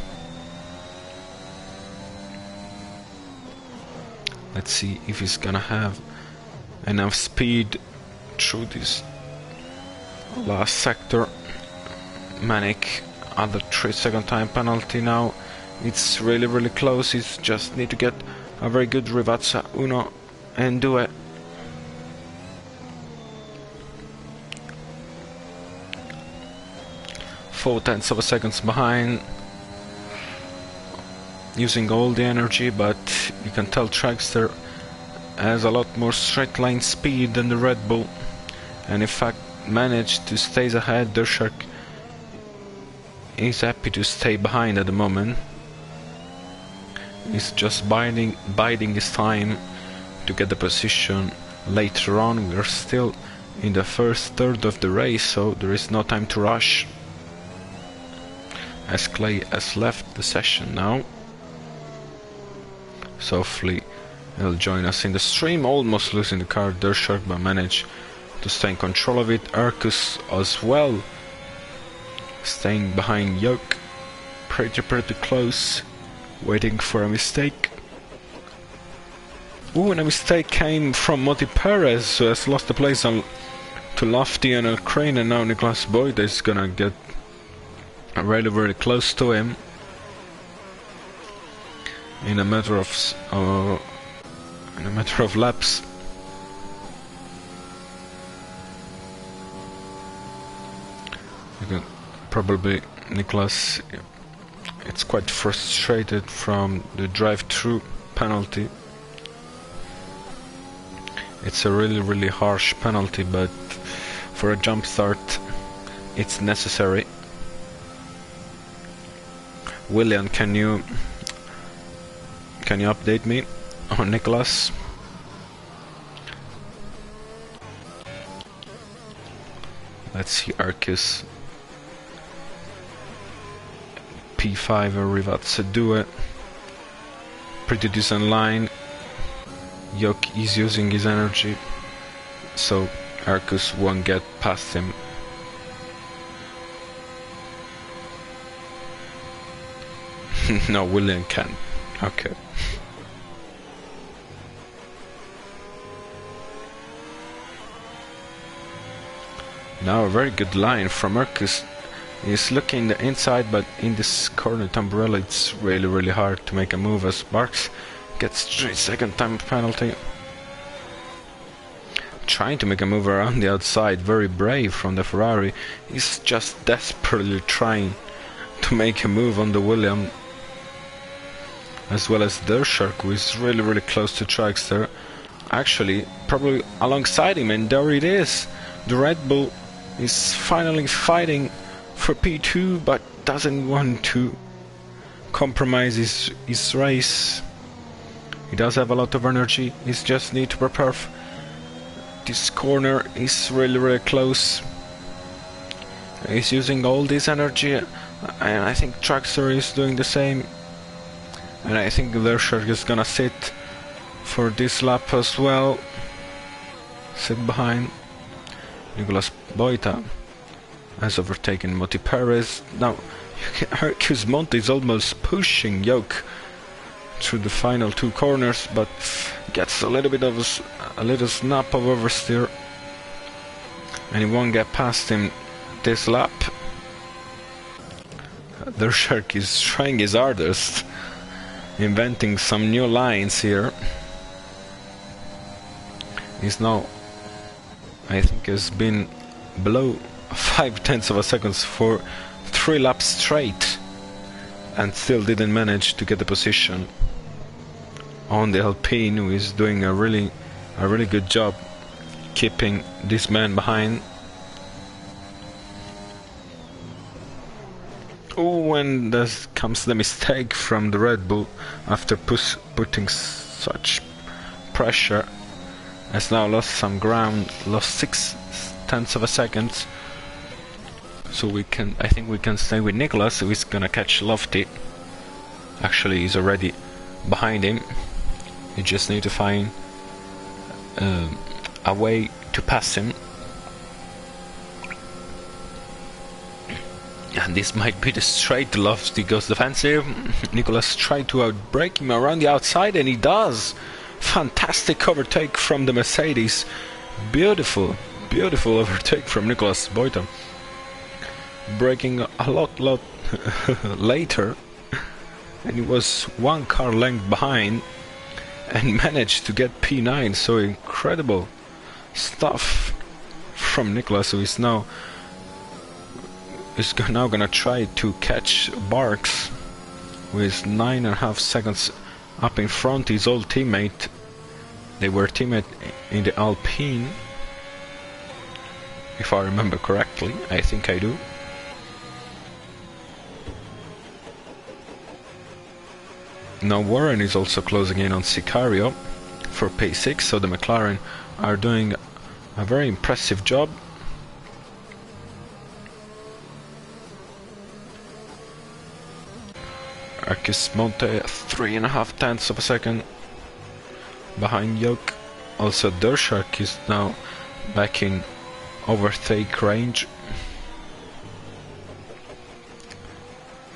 A: Let's see if he's gonna have enough speed through this last sector. Manic, other 3-second time penalty now. It's really close. It's just need to get a very good Rivazza Uno and do it. Four-tenths of a seconds behind, using all the energy, but you can tell Trackster has a lot more straight line speed than the Red Bull, and in fact managed to stay ahead. Dershark is happy to stay behind at the moment. He's just biding his time to get the position later on. We are still in the first third of the race, so there is no time to rush, as Clay has left the session now. So hopefully he'll join us in the stream. Almost losing the car, Dershark, but managed to stay in control of it. Ercus as well, staying behind Yoke, pretty close, waiting for a mistake. Ooh, and a mistake came from Moti Perez, who has lost the place on to Lofty and Crane, and now Nicolas Boyd is gonna get really close to him in a matter of laps. You can probably Nicolas, it's quite frustrated from the drive-through penalty. It's a really harsh penalty, but for a jump start it's necessary. William, can you update me on Nicolas? Let's see, Arcus P5 or Rivazza do it. Pretty decent line. Yoke is using his energy, so Arcus won't get past him. No, William can. Okay. Now a very good line from Arcus. He's looking the inside, but in this corner umbrella it's really hard to make a move, as Marks gets 3-second time penalty. Trying to make a move around the outside, very brave from the Ferrari. He's just desperately trying to make a move on the William, as well as Dershark, who is really close to Trackster. Actually, probably alongside him, and there it is. The Red Bull is finally fighting for P2, but doesn't want to compromise his race. He does have a lot of energy. He just need to prepare. This corner is really close. He's using all this energy, and I think Trackster is doing the same. And I think Dershark is gonna sit for this lap as well. Sit behind. Nicolas Boita has overtaken Moti Perez. Now Hercus Monte is almost pushing Yoke through the final 2 corners, but gets a little bit of a little snap of oversteer, and he won't get past him this lap. Dershark is trying his hardest, inventing some new lines here. He's now, I think, has been below 0.5 of a second for 3 laps straight. and still didn't manage to get the position on the Alpine, who is doing a really good job keeping this man behind. Oh, and there comes the mistake from the Red Bull after putting such pressure. Has now lost some ground, lost 0.6 of a second. So I think we can stay with Nicholas, who is gonna catch Lofty. Actually, he's already behind him. You just need to find a way to pass him. And this might be the straight. Lofty goes defensive. Nicholas tried to outbrake him around the outside, and he does. Fantastic overtake from the Mercedes. Beautiful overtake from Nicholas Boyton. Braking a lot later, and he was one car length behind and managed to get P9. So incredible stuff from Nicholas, who is now gonna try to catch Barks with 9.5 seconds up in front. His old teammate. They were teammate in the Alpine, if I remember correctly. I think I do. Now Warren is also closing in on Sicario for P6, so the McLaren are doing a very impressive job. Arcus Monte 3.5 of a second behind Yoke. Also Dershak is now back in overtake range.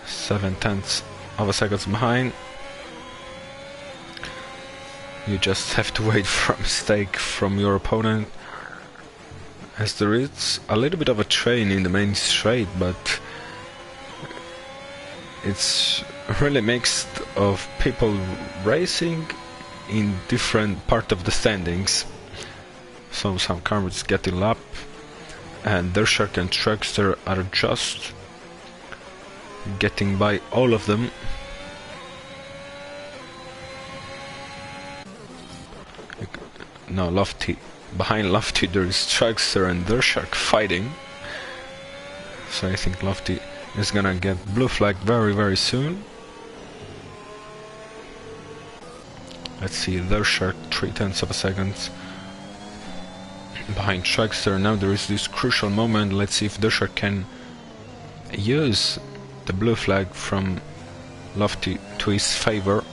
A: 0.7 of a second behind. You just have to wait for a mistake from your opponent, as there is a little bit of a train in the main straight, but it's really mixed of people racing in different part of the standings. So some cars getting lap, and Dershak and Truckster are just getting by all of them. Now Lofty, behind Lofty there is Truckster and Dershak fighting. So I think Lofty is gonna get blue flag very soon. Let's see, Dershak 0.3 of a second behind Truckster. Now there is this crucial moment. Let's see if Dershak can use the blue flag from Lofty to his favor.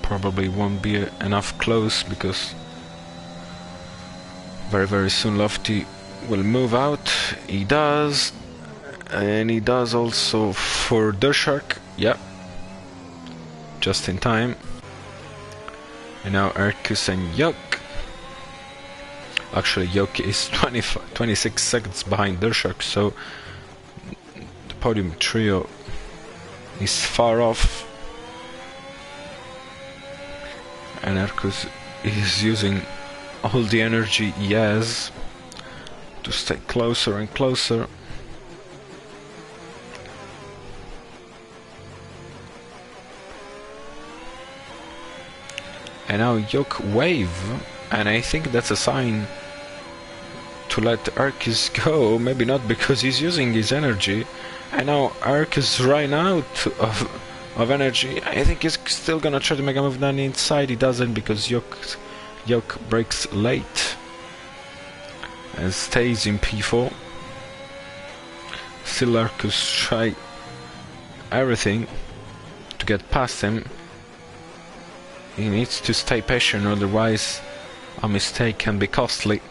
A: Probably won't be enough close, because very soon Lofty will move out. He does, and he does also for Dershak. Yep, just in time. And now Erkus and Yoke. Actually, Yoke is 26 seconds behind Dershak, so the podium trio is far off. And Erkus is using all the energy he has to stay closer and closer. And now Yoke wave, and I think that's a sign to let Erkus go. Maybe not, because he's using his energy, and now Erkus ran out of energy. I think he's still gonna try to make a move down the inside. He doesn't, because Yoke breaks late and stays in P4. Still Erkus try everything to get past him. He needs to stay patient, otherwise a mistake can be costly.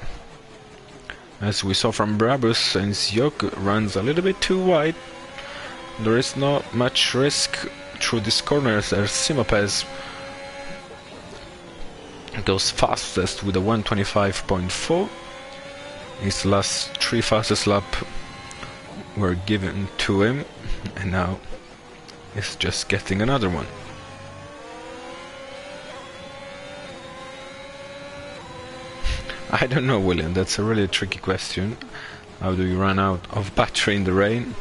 A: As we saw from Brabus, since Yoke runs a little bit too wide, there is not much risk through these corners, as Simopez goes fastest with a 125.4. His last 3 fastest lap were given to him, and now he's just getting another one. I don't know, William. That's a really tricky question. How do you run out of battery in the rain?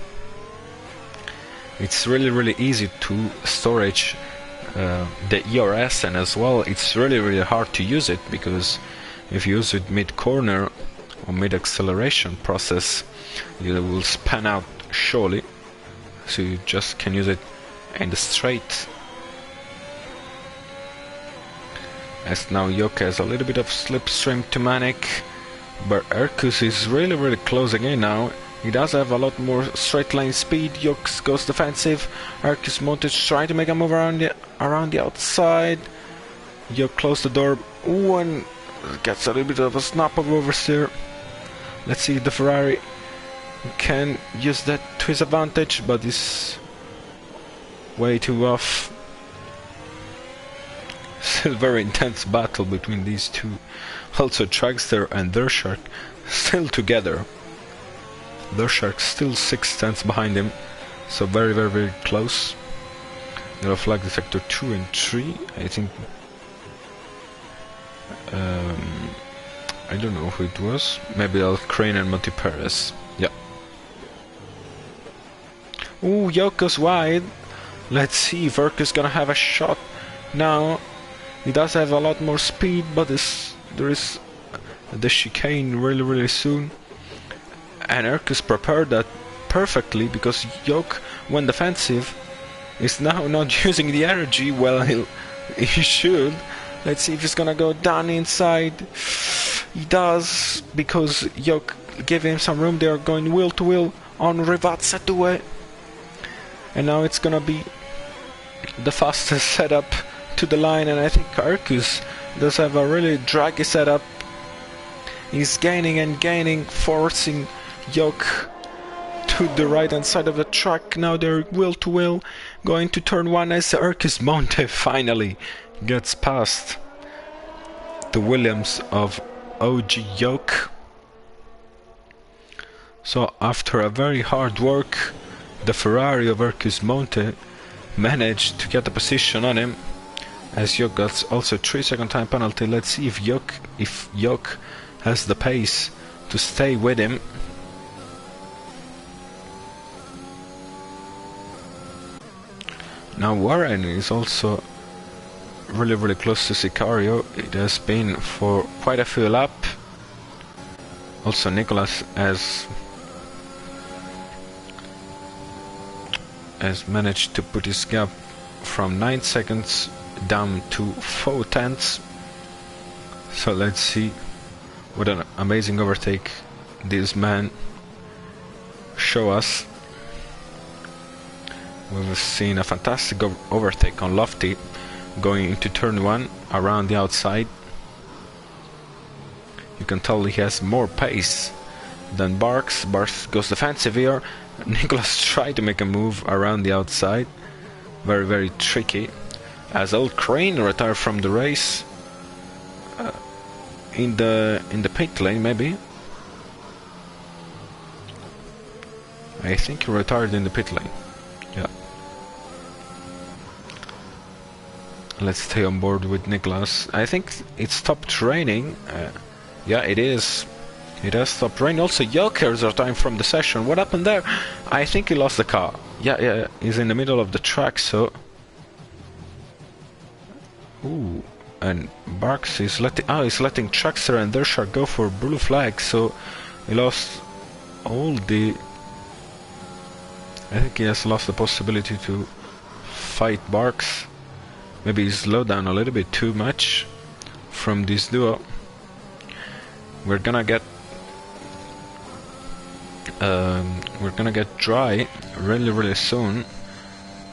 A: It's really easy to storage the ERS, and as well it's really hard to use it, because if you use it mid-corner or mid-acceleration process, you will span out surely, so you just can use it in the straight. As now Yoke has a little bit of slipstream to Manic, but Erkus is really closing in now. He does have a lot more straight line speed. Yoke goes defensive. Erkus Montage trying to make a move around the outside. Yoke closed the door. Ooh, and gets a little bit of a snap of oversteer. Let's see if the Ferrari can use that to his advantage, but is way too off. Still very intense battle between these two. Also Dragster and Dershark still together. Dershark still 6 tenths behind him, so very close. There are flag detector 2 and 3, I think. I don't know who it was. Maybe Al Crane and Monty Perez. Yeah. Ooh, Yoko's wide. Let's see if Erkus gonna have a shot now. He does have a lot more speed, but there is the chicane really soon. And Erkus prepared that perfectly, because Yoke, when defensive, is now not using the energy. Well, he should. Let's see if he's gonna go down inside. He does, because Yoke gave him some room. They are going wheel to wheel on Rivazza 2. And now it's gonna be the fastest setup to the line, and I think Erkus does have a really draggy setup. He's gaining and gaining, forcing Yoke to the right hand side of the track. Now they're wheel to wheel, going to turn 1 as Erkus Monte finally gets past the Williams of OG Yoke. So after a very hard work, the Ferrari of Erkus Monte managed to get a position on him, as Yoke got also 3-second time penalty. Let's see if Yoke has the pace to stay with him. Now Warren is also really close to Sicario. It has been for quite a few laps. Also Nicholas has managed to put his gap from 9 seconds down to 4 tenths. So let's see what an amazing overtake this man show us. We've seen a fantastic overtake on Lofty going into turn 1 around the outside. You can tell he has more pace than Barks. Barks goes defensive here. Nicholas tried to make a move around the outside. Very tricky. As old Crane retired from the race in the pit lane, maybe. I think he retired in the pit lane. Yeah. Let's stay on board with Nicholas. I think it stopped raining. Yeah, it is. It has stopped raining. Also, Jokers are time from the session. What happened there? I think he lost the car. Yeah, he's in the middle of the track, so... Ooh, and Barks is he's letting Traxxer and Dershark go for blue flag, so he lost all the... I think he has lost the possibility to fight Barks. Maybe he slowed down a little bit too much from this duo. We're gonna get dry really soon,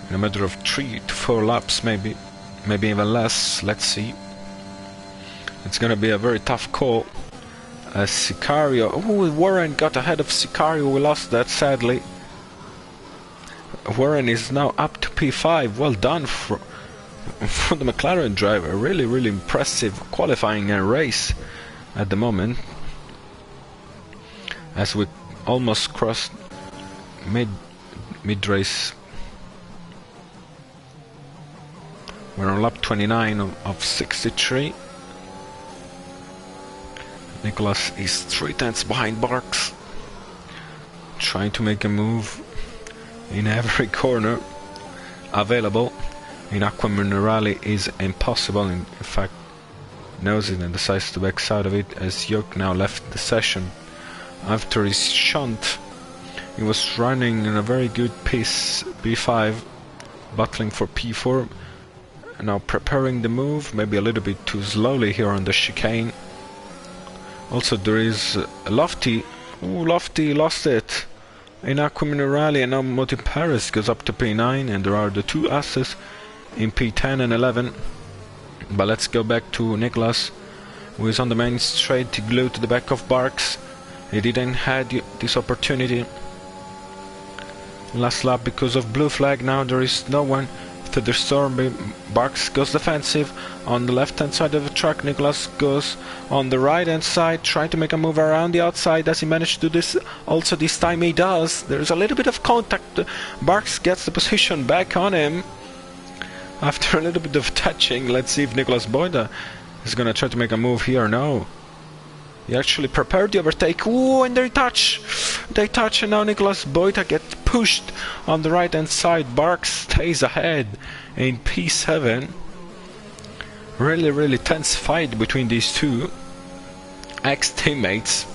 A: in a matter of 3 to 4 laps, maybe even less. Let's see. It's gonna be a very tough call. As Sicario, Warren got ahead of Sicario. We lost that, sadly. Warren is now up to P5. Well done for the McLaren driver. Really impressive qualifying and race at the moment, as we almost crossed mid race. We're on lap 29 of 63. Nicholas is 3/10 behind Barks, trying to make a move in every corner available. In Aqua Minerale is impossible. In fact, knows it and decides to back out of it, as York now left the session after his shunt. He was running in a very good piece, B5, battling for P4, now preparing the move, maybe a little bit too slowly here on the chicane. Also there is Lofty. Ooh, Lofty lost it in Aqua Minerale, and now Moti Paris goes up to P9, and there are the two asses in P10 and 11. But let's go back to Nicholas, who is on the main straight, glued to the back of Barks. He didn't had this opportunity last lap because of blue flag. Now there is no one to the storm. Barks goes defensive on the left hand side of the track. Nicholas goes on the right hand side, trying to make a move around the outside. Does he manage to do this? Also this time he does. There's a little bit of contact. Barks gets the position back on him after a little bit of touching. Let's see if Nicholas Boyda is gonna try to make a move here. No, he actually prepared the overtake. Ooh, and they touch, and now Nicholas Boyda gets pushed on the right hand side. Barks stays ahead in P7. Really tense fight between these two ex-teammates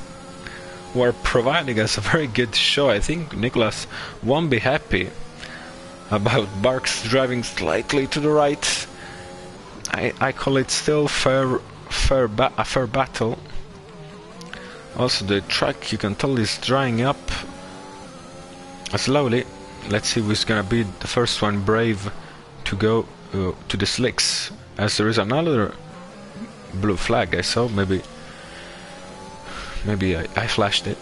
A: who are providing us a very good show. I think Nicholas won't be happy about Barks driving slightly to the right. I call it still a fair battle. Also the track, you can tell, is drying up slowly. Let's see who's gonna be the first one brave to go to the slicks, as there is another blue flag I saw. Maybe I flashed it.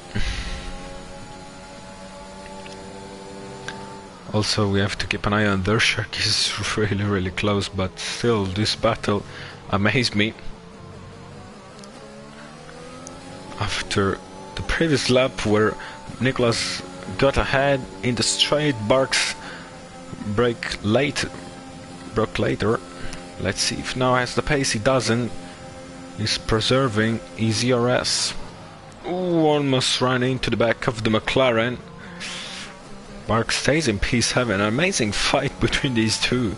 A: Also we have to keep an eye on their shark. Is really close, but still this battle amazed me. After the previous lap where Nicholas got ahead in the straight, Barks broke later. Let's see if now has the pace. He doesn't. He's preserving his ERS. Ooh, almost ran into the back of the McLaren. Barks stays in P7. An amazing fight between these two.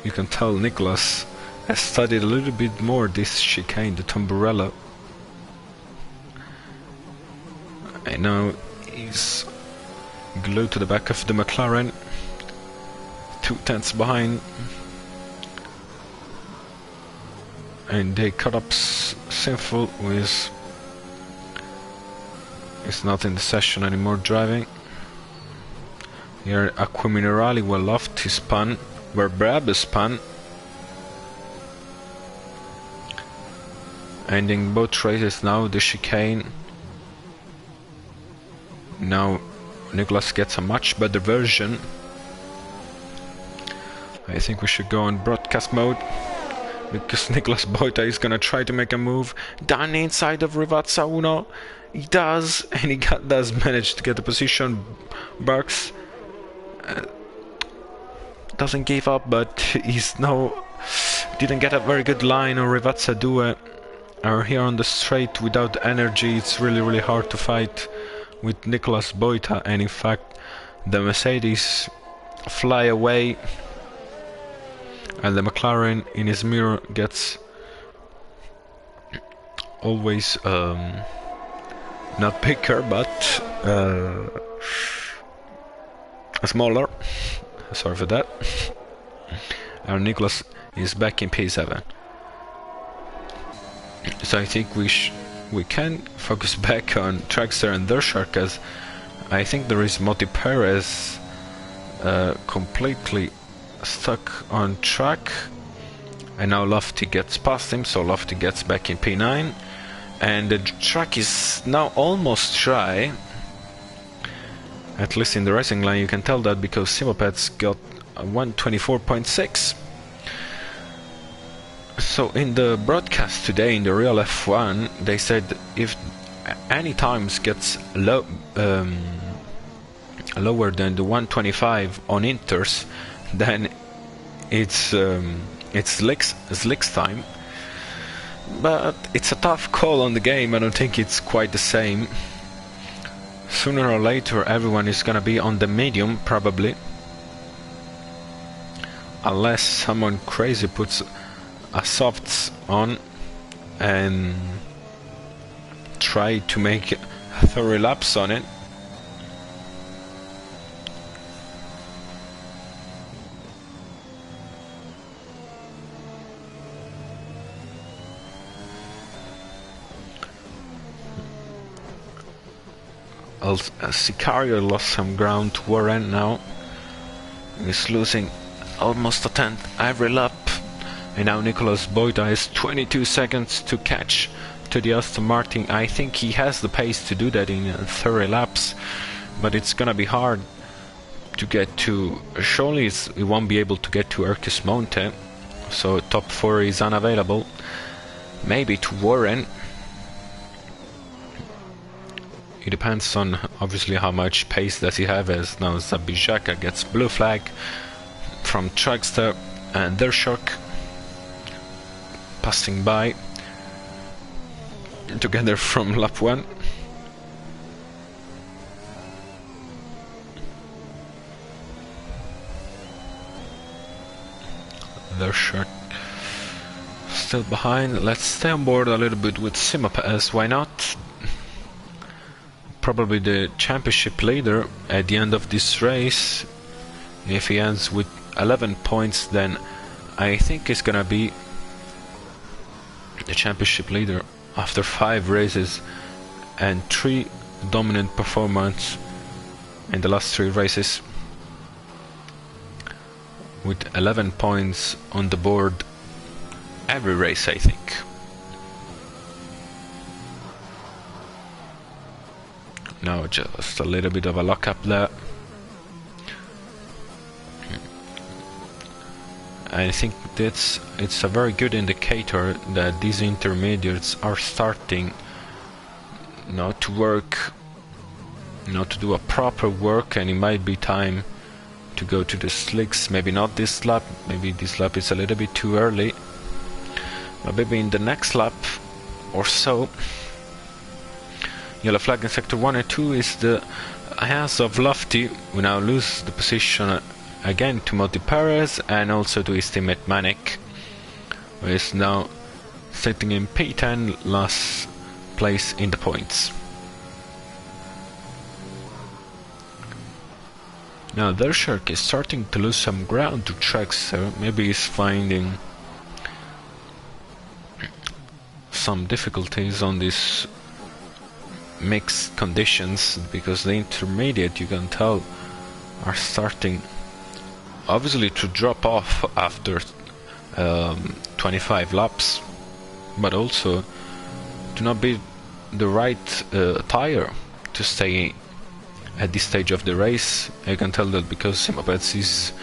A: You can tell Nicholas has studied a little bit more this chicane, the Tombarella. And now he's glued to the back of the McLaren, 2/10 behind. And they cut up Sinful, who is not in the session anymore driving. Here Aqua Minerale were Lofty spun, where Brabus spun, ending both races. Now the chicane. Now Nicholas gets a much better version. I think we should go on broadcast mode, because Nicholas Boyta is gonna try to make a move down inside of Rivazza Uno. He does, and he does manage to get the position. Barks doesn't give up, but he's didn't get a very good line on Rivazza Due. Are here on the straight without energy. It's really hard to fight with Nicholas Boyta, and in fact the Mercedes fly away, and the McLaren in his mirror gets always not bigger but smaller. Sorry for that. And Nicholas is back in P7. So I think we can focus back on Trackster and Dershak, as I think there is Moti Perez completely stuck on track, and now Lofty gets past him, so Lofty gets back in P9, and the track is now almost dry. At least in the racing line you can tell that, because Simopeds got 124.6. So in the broadcast today in the Real F1 they said if any times gets lower than the 125 on Inters, then it's slicks time, but it's a tough call on the game. I don't think it's quite the same. Sooner or later everyone is gonna be on the medium probably, unless someone crazy puts a softs on and try to make 30 laps on it. Sicario lost some ground to Warren now. He's losing almost a tenth every lap. And now Nicolas Boyda has 22 seconds to catch to the Aston Martin. I think he has the pace to do that in 30 laps, but it's gonna be hard to get to. Surely he won't be able to get to Ercus Monte, so top 4 is unavailable. Maybe to Warren. It depends on obviously how much pace does he have, as now Zabijaka gets blue flag from Truckster and Dershok passing by together from lap 1. Dershok still behind. Let's stay on board a little bit with Simapaz, why not? Probably the championship leader at the end of this race. If he ends with 11 points, then I think he's gonna be the championship leader after 5 races and 3 dominant performances in the last 3 races, with 11 points on the board every race, I think. Now just a little bit of a lock up there. I think it's a very good indicator that these intermediates are starting not to work, not to do a proper work, and it might be time to go to the slicks. Maybe not this lap, maybe this lap is a little bit too early, but maybe in the next lap or so. Yellow flag in sector 1 and 2 is the hands of Lofty. We now lose the position again to Moti Perez and also to his teammate Manek, who is now sitting in P10, last place in the points. Now Dershak is starting to lose some ground to tracks, so maybe he's finding some difficulties on this mixed conditions, because the intermediate, you can tell, are starting obviously to drop off after 25 laps, but also to not be the right tire to stay at this stage of the race. I can tell that because Simapets is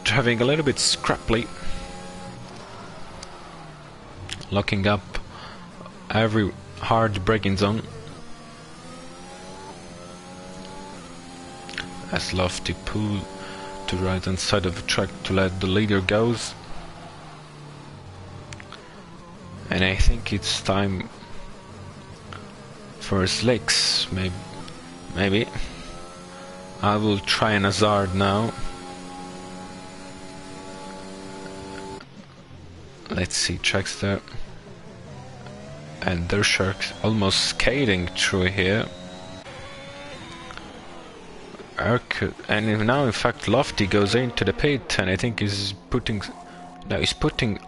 A: driving a little bit scrappily, locking up every hard braking zone. As Lofty pull to the right hand side of the track to let the leader goes. And I think it's time for slicks. Maybe I will try an hazard now. Let's see, Trackster and Dershak almost skating through here. And now in fact Lofty goes into the pit, and I think he's putting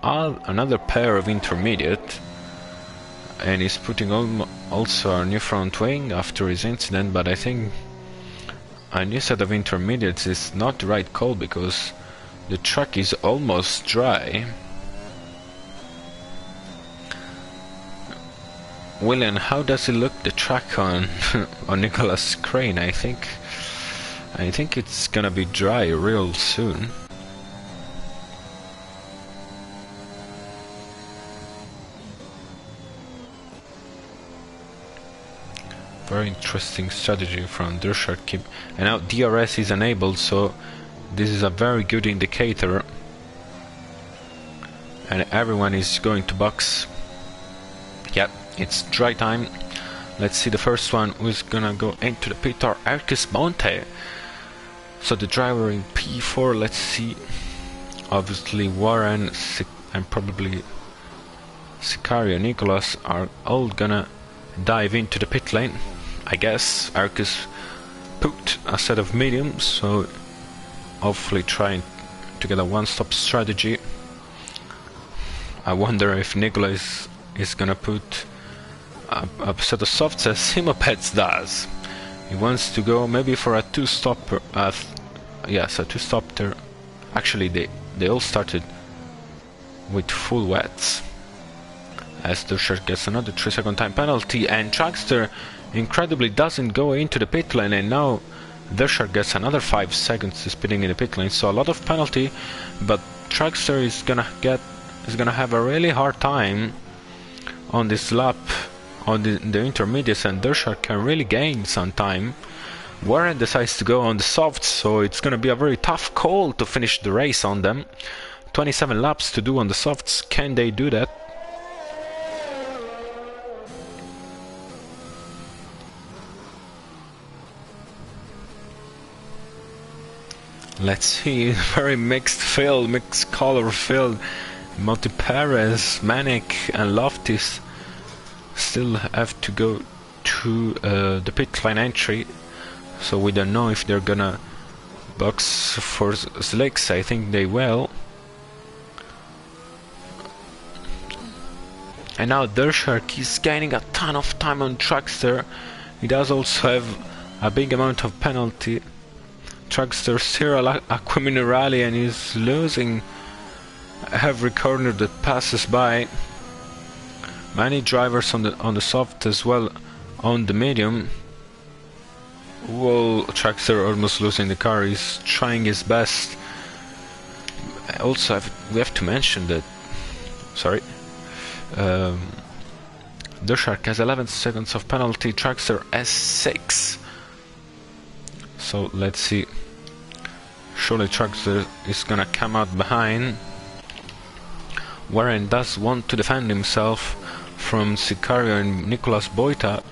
A: another pair of intermediate, and he's putting also a new front wing after his incident. But I think a new set of intermediates is not the right call because the track is almost dry. William, how does it look, the track on on Nicholas' crane? I think it's gonna be dry real soon. Very interesting strategy from Dershak. And now DRS is enabled, so this is a very good indicator and everyone is going to box. Yep, it's dry time. Let's see the first one who's gonna go into the pit are Erkis Monte. So the driver in P4, let's see. Obviously Warren and probably Sicario Nicholas are all gonna dive into the pit lane. I guess Erkis put a set of mediums, so hopefully trying to get a one-stop strategy. I wonder if Nicholas is gonna put a set of softs as Simopets does. He wants to go maybe for a two-stopper. Yes, a two-stopper. Actually, they all started with full wets. As Dusher gets another 3-second time penalty, and Dragster incredibly doesn't go into the pit lane, and now Dusher gets another 5 seconds speeding in the pit lane. So a lot of penalty, but Dragster is gonna have a really hard time on this lap on the intermediates, and Dusher can really gain some time. Warren decides to go on the softs, so it's gonna be a very tough call to finish the race on them. 27 laps to do on the softs. Can they do that? Let's see, very mixed field, mixed color field. Monty Perez, Manic and Loftis still have to go to the pit lane entry, so we don't know if they're gonna box for slicks. I think they will. And now Dershark is gaining a ton of time on Dragster. He does also have a big amount of penalty. Dragster Cyril Aquaminerali, and he's losing every corner that passes by. Many drivers on the soft as well on the medium. Whoa, Dragster almost losing the car. He's trying his best. Also, we have to mention that. Sorry. Dushark has 11 seconds of penalty. Dragster has 6. So let's see. Surely Dragster is gonna come out behind. Warren does want to defend himself from Sicario and Nicolas Boita,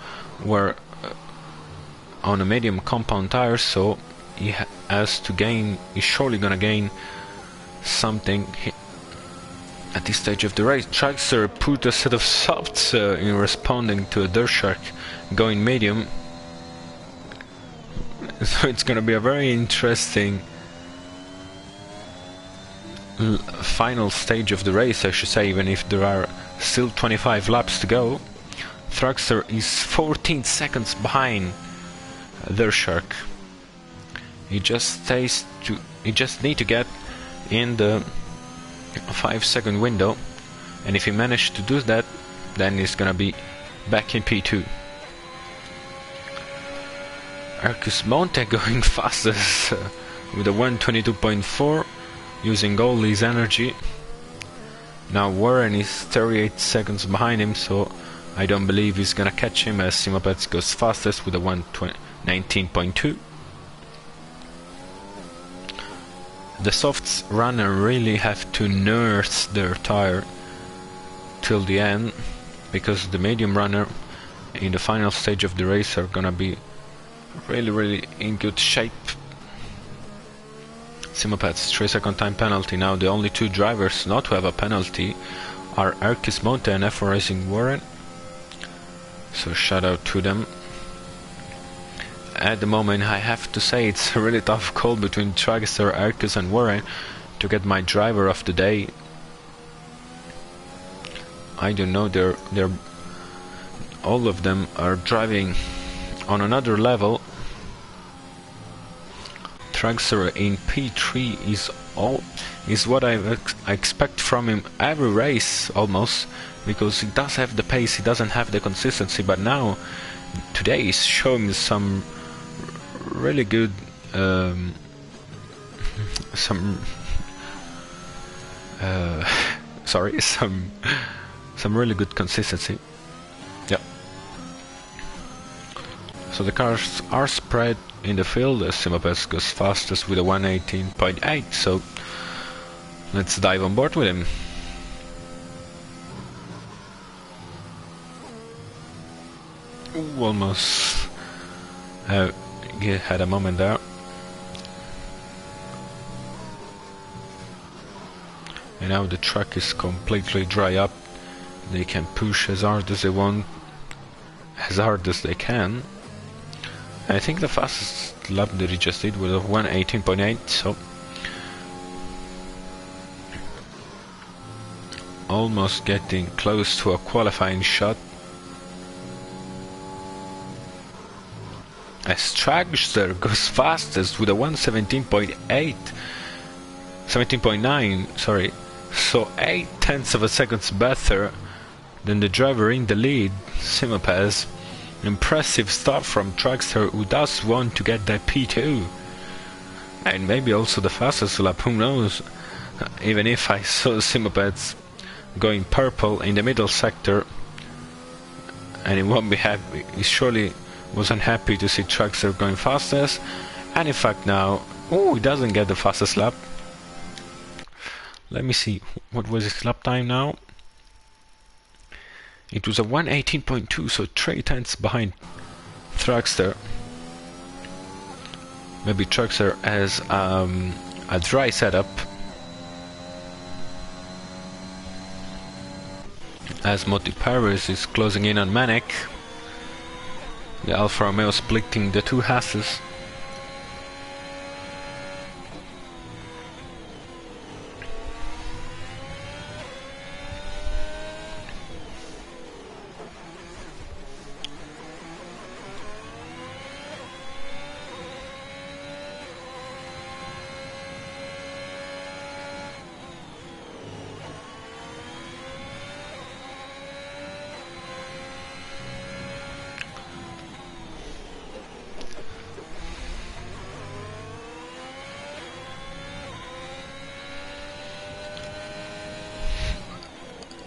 A: were on a medium compound tire, so he has to gain. He's surely gonna gain something at this stage of the race. Dragster put a set of softs in responding to a Dushark going medium. So it's gonna be a very interesting final stage of the race, I should say, even if there are still 25 laps to go. Dragster is 14 seconds behind Dushark. He just need to get in the 5-second window, and if he managed to do that, then he's gonna be back in P2. Erkis Monte going fastest with a 122.4, using all his energy. Now Warren is 38 seconds behind him, so I don't believe he's gonna catch him, as Simopets goes fastest with a 119.2. The softs runner really have to nurse their tire till the end, because the medium runner in the final stage of the race are gonna be really in good shape. Simopets 3-second time penalty. Now the only two drivers not to have a penalty are Erkis Monte and F4 Racing Warren, so shout out to them. At the moment, I have to say it's a really tough call between Dragster, Erkis and Warren to get my driver of the day. I don't know, they're all of them are driving on another level. Dragster in P3 is what I expect from him every race almost, because he does have the pace, he doesn't have the consistency, but now today he's showing some really good some really good consistency. Yeah. So the cars are spread in the field as Simopets goes fastest with a 118.8, so let's dive on board with him. Ooh, almost had a moment there. And now the track is completely dry up. They can push as hard as they want, as hard as they can. I think the fastest lap that he just did was 1:18.8, so almost getting close to a qualifying shot. As Dragster goes fastest with a 1:17.8, 17.9, sorry, so 0.8 of a second better than the driver in the lead, Simopez. Impressive start from Dragster, who does want to get that P2, and maybe also the fastest lap, who knows. Even if I saw Simopez going purple in the middle sector, and he won't be happy, he surely wasn't happy to see Dragster going fastest. And in fact now, oh, he doesn't get the fastest lap. Let me see, what was his lap time now? It was a 1:18.2, so 3/10 behind Dragster. Maybe Dragster has a dry setup, as Monty Paris is closing in on Manek. The Alfa Romeo splitting the two Hasses.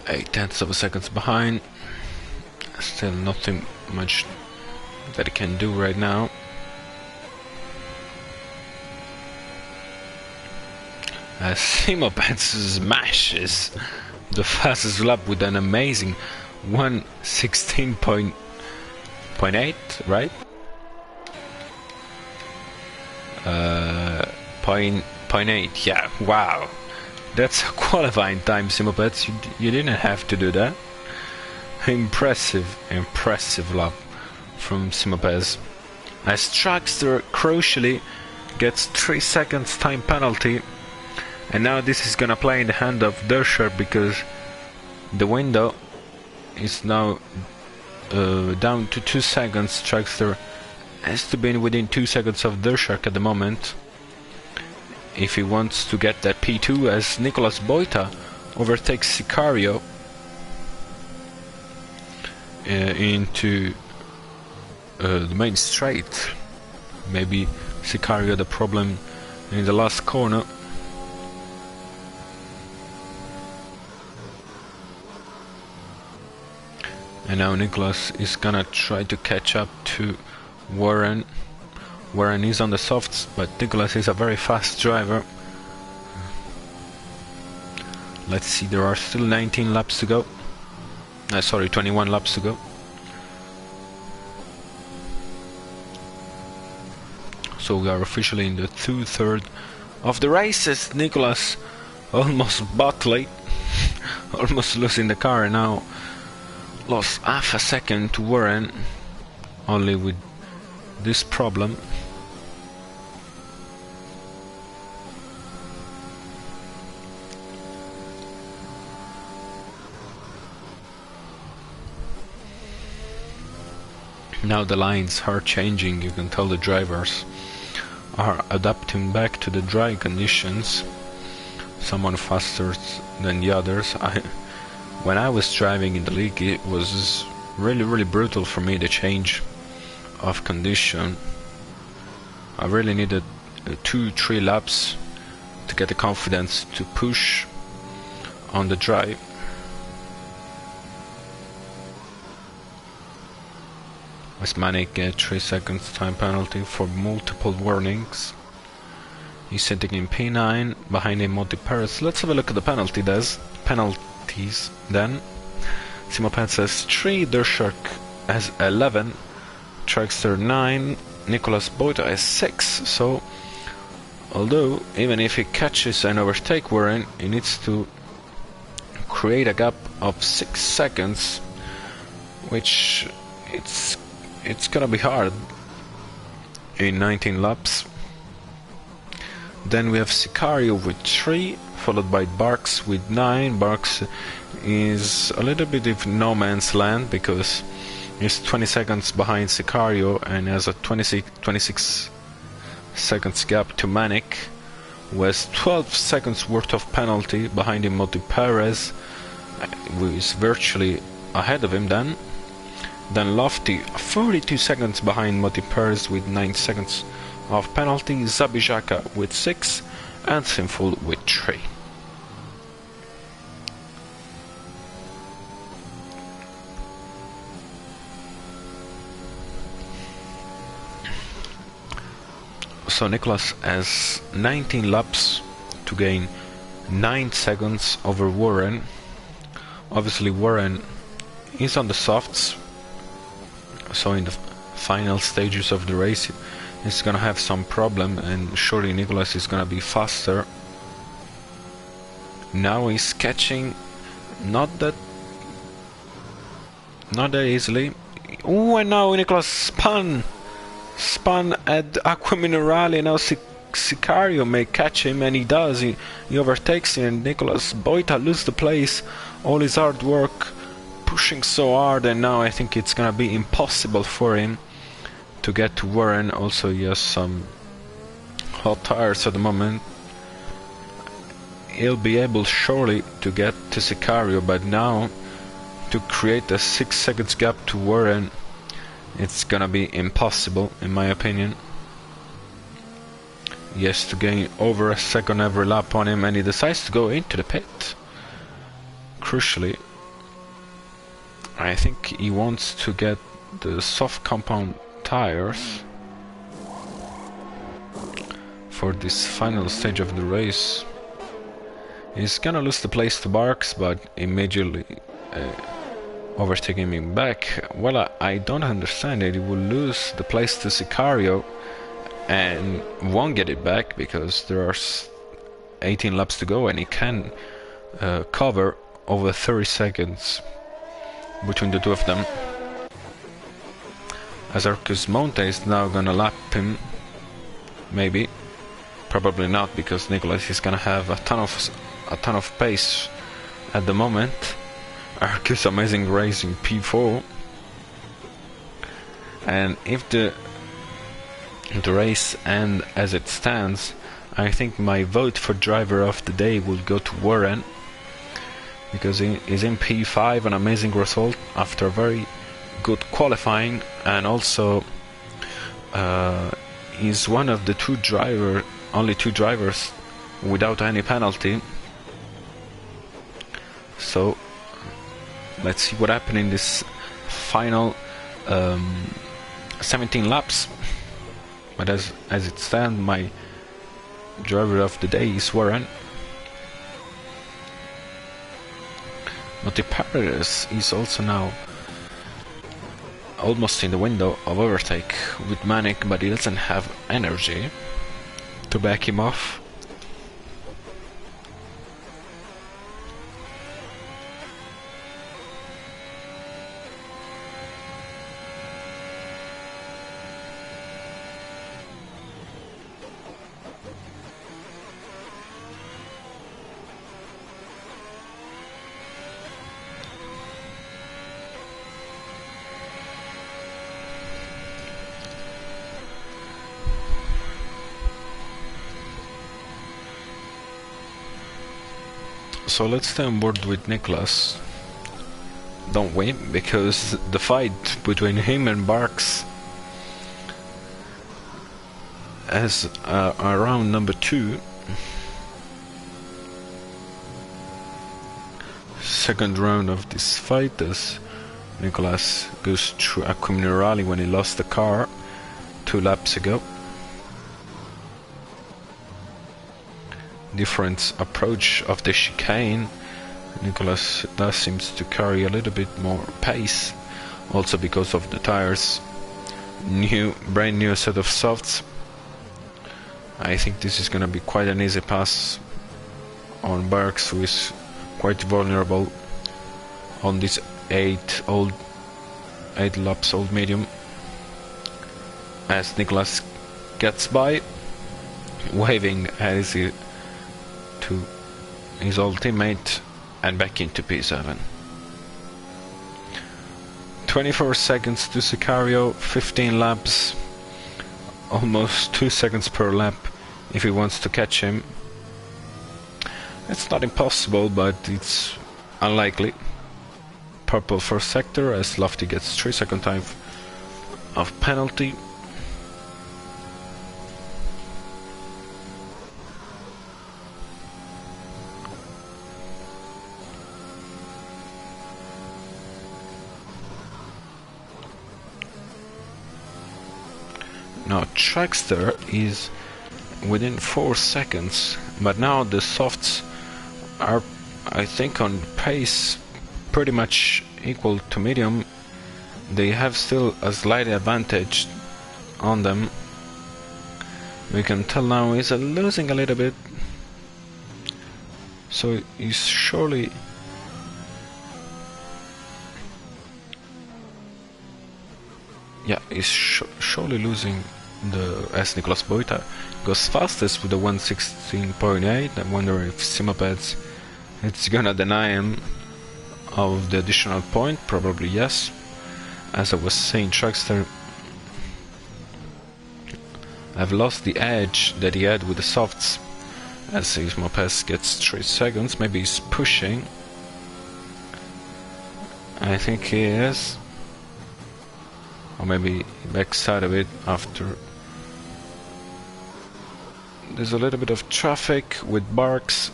A: Eight-tenths of a second behind. Still nothing much that he can do right now. As Simopez smashes the fastest lap with an amazing 1:16.8, right? Point 8, yeah, wow. That's a qualifying time, Simopez. You didn't have to do that. Impressive lap from Simopez. As Dragster crucially gets 3 seconds time penalty, and now this is gonna play in the hand of Dersher, because the window is now down to 2 seconds. Dragster has to be within 2 seconds of Dersher at the moment if he wants to get that P2, as Nicolas Boita overtakes Sicario into the main straight. Maybe Sicario the problem in the last corner. And now Nicolas is gonna try to catch up to Warren. Warren is on the softs, but Nicolas is a very fast driver. Let's see, there are still 19 laps to go. Sorry, 21 laps to go. So we are officially in the 2/3 of the races. Nicolas almost bottling, almost losing the car, and now lost half a second to Warren, only with this problem. Now the lines are changing. You can tell the drivers are adapting back to the dry conditions. Someone faster than the others. When I was driving in the league, it was really brutal for me, the change of condition. I really needed 2-3 laps to get the confidence to push on the dry. As Manek get 3 seconds time penalty for multiple warnings. He's sitting in P9, behind him Monty Paris. Let's have a look at the penalties then. Simopez has 3, Dersher has 11, Trackster 9, Nicolas Boita has 6. So although even if he catches and overtake Warren, he needs to create a gap of 6 seconds, which it's gonna be hard in 19 laps. Then we have Sicario with 3, followed by Barks with 9. Barks is a little bit of no man's land because he's 20 seconds behind Sicario and has a 26 seconds gap to Manic, who has 12 seconds worth of penalty behind him. Moti Perez, who is virtually ahead of him then. Then Lofty 42 seconds behind Moti Perez with 9 seconds of penalty, Zabijaka with 6, and Sinful with 3. So Nicolas has 19 laps to gain 9 seconds over Warren. Obviously Warren is on the softs, so in the final stages of the race he's gonna have some problem, and surely Nicolas is gonna be faster. Now he's catching not that easily. Oh, and now Nicolas spun at Aqua Minerale. Now Sicario may catch him, and he does. He overtakes him, and Nicolas Boita loses the place. All his hard work, pushing so hard, and now I think it's gonna be impossible for him to get to Warren. Also he has some hot tires at the moment. He'll be able surely to get to Sicario, but now to create a 6 seconds gap to Warren, it's gonna be impossible in my opinion. He has to gain over a second every lap on him, and he decides to go into the pit. Crucially, I think he wants to get the soft compound tires for this final stage of the race. He's gonna lose the place to Barks, but immediately overtaking him back. Well, I don't understand it. He will lose the place to Sicario and won't get it back because there are 18 laps to go, and he can cover over 30 seconds between the two of them. As Arcus Monte is now gonna lap him, maybe, probably not, because Nicolas is gonna have a ton of pace at the moment. Arcus amazing race in P4, and if the race ends as it stands, I think my vote for driver of the day will go to Warren, because he is in P5, an amazing result after very good qualifying, and also he's one of the only two drivers without any penalty. So let's see what happened in this final 17 laps. But as it stands, my driver of the day is Warren. Moti Perez is also now almost in the window of overtake with Manic, but he doesn't have energy to back him off. So let's stay on board with Nicolas, don't we? Because the fight between him and Barks as around number 2, second round of this fight, as Nicolas goes through Aqua Minerale when he lost the car 2 laps ago. Different approach of the chicane. Nicolas does seems to carry a little bit more pace also because of the tires. Brand new set of softs. I think this is gonna be quite an easy pass on Barks, who is quite vulnerable on this 8 laps old medium. As Nicholas gets by, waving as he to his old teammate, and back into P7. 24 seconds to Sicario, 15 laps, almost 2 seconds per lap if he wants to catch him. It's not impossible, but it's unlikely. Purple first sector as Lofty gets 3-second time of penalty. Now Trackster is within 4 seconds, but now the softs are, I think, on pace pretty much equal to medium. They have still a slight advantage on them. We can tell now he's losing a little bit, so he's surely he's surely losing the S. Nicholas Boita. Goes fastest with the 116.8. I wonder if Simopeds it's gonna deny him of the additional point. Probably yes. As I was saying, Trackster have lost the edge that he had with the softs. As his Mopes gets 3 seconds, maybe he's pushing. I think he is. Or maybe he backs out of it after. There's a little bit of traffic with Barks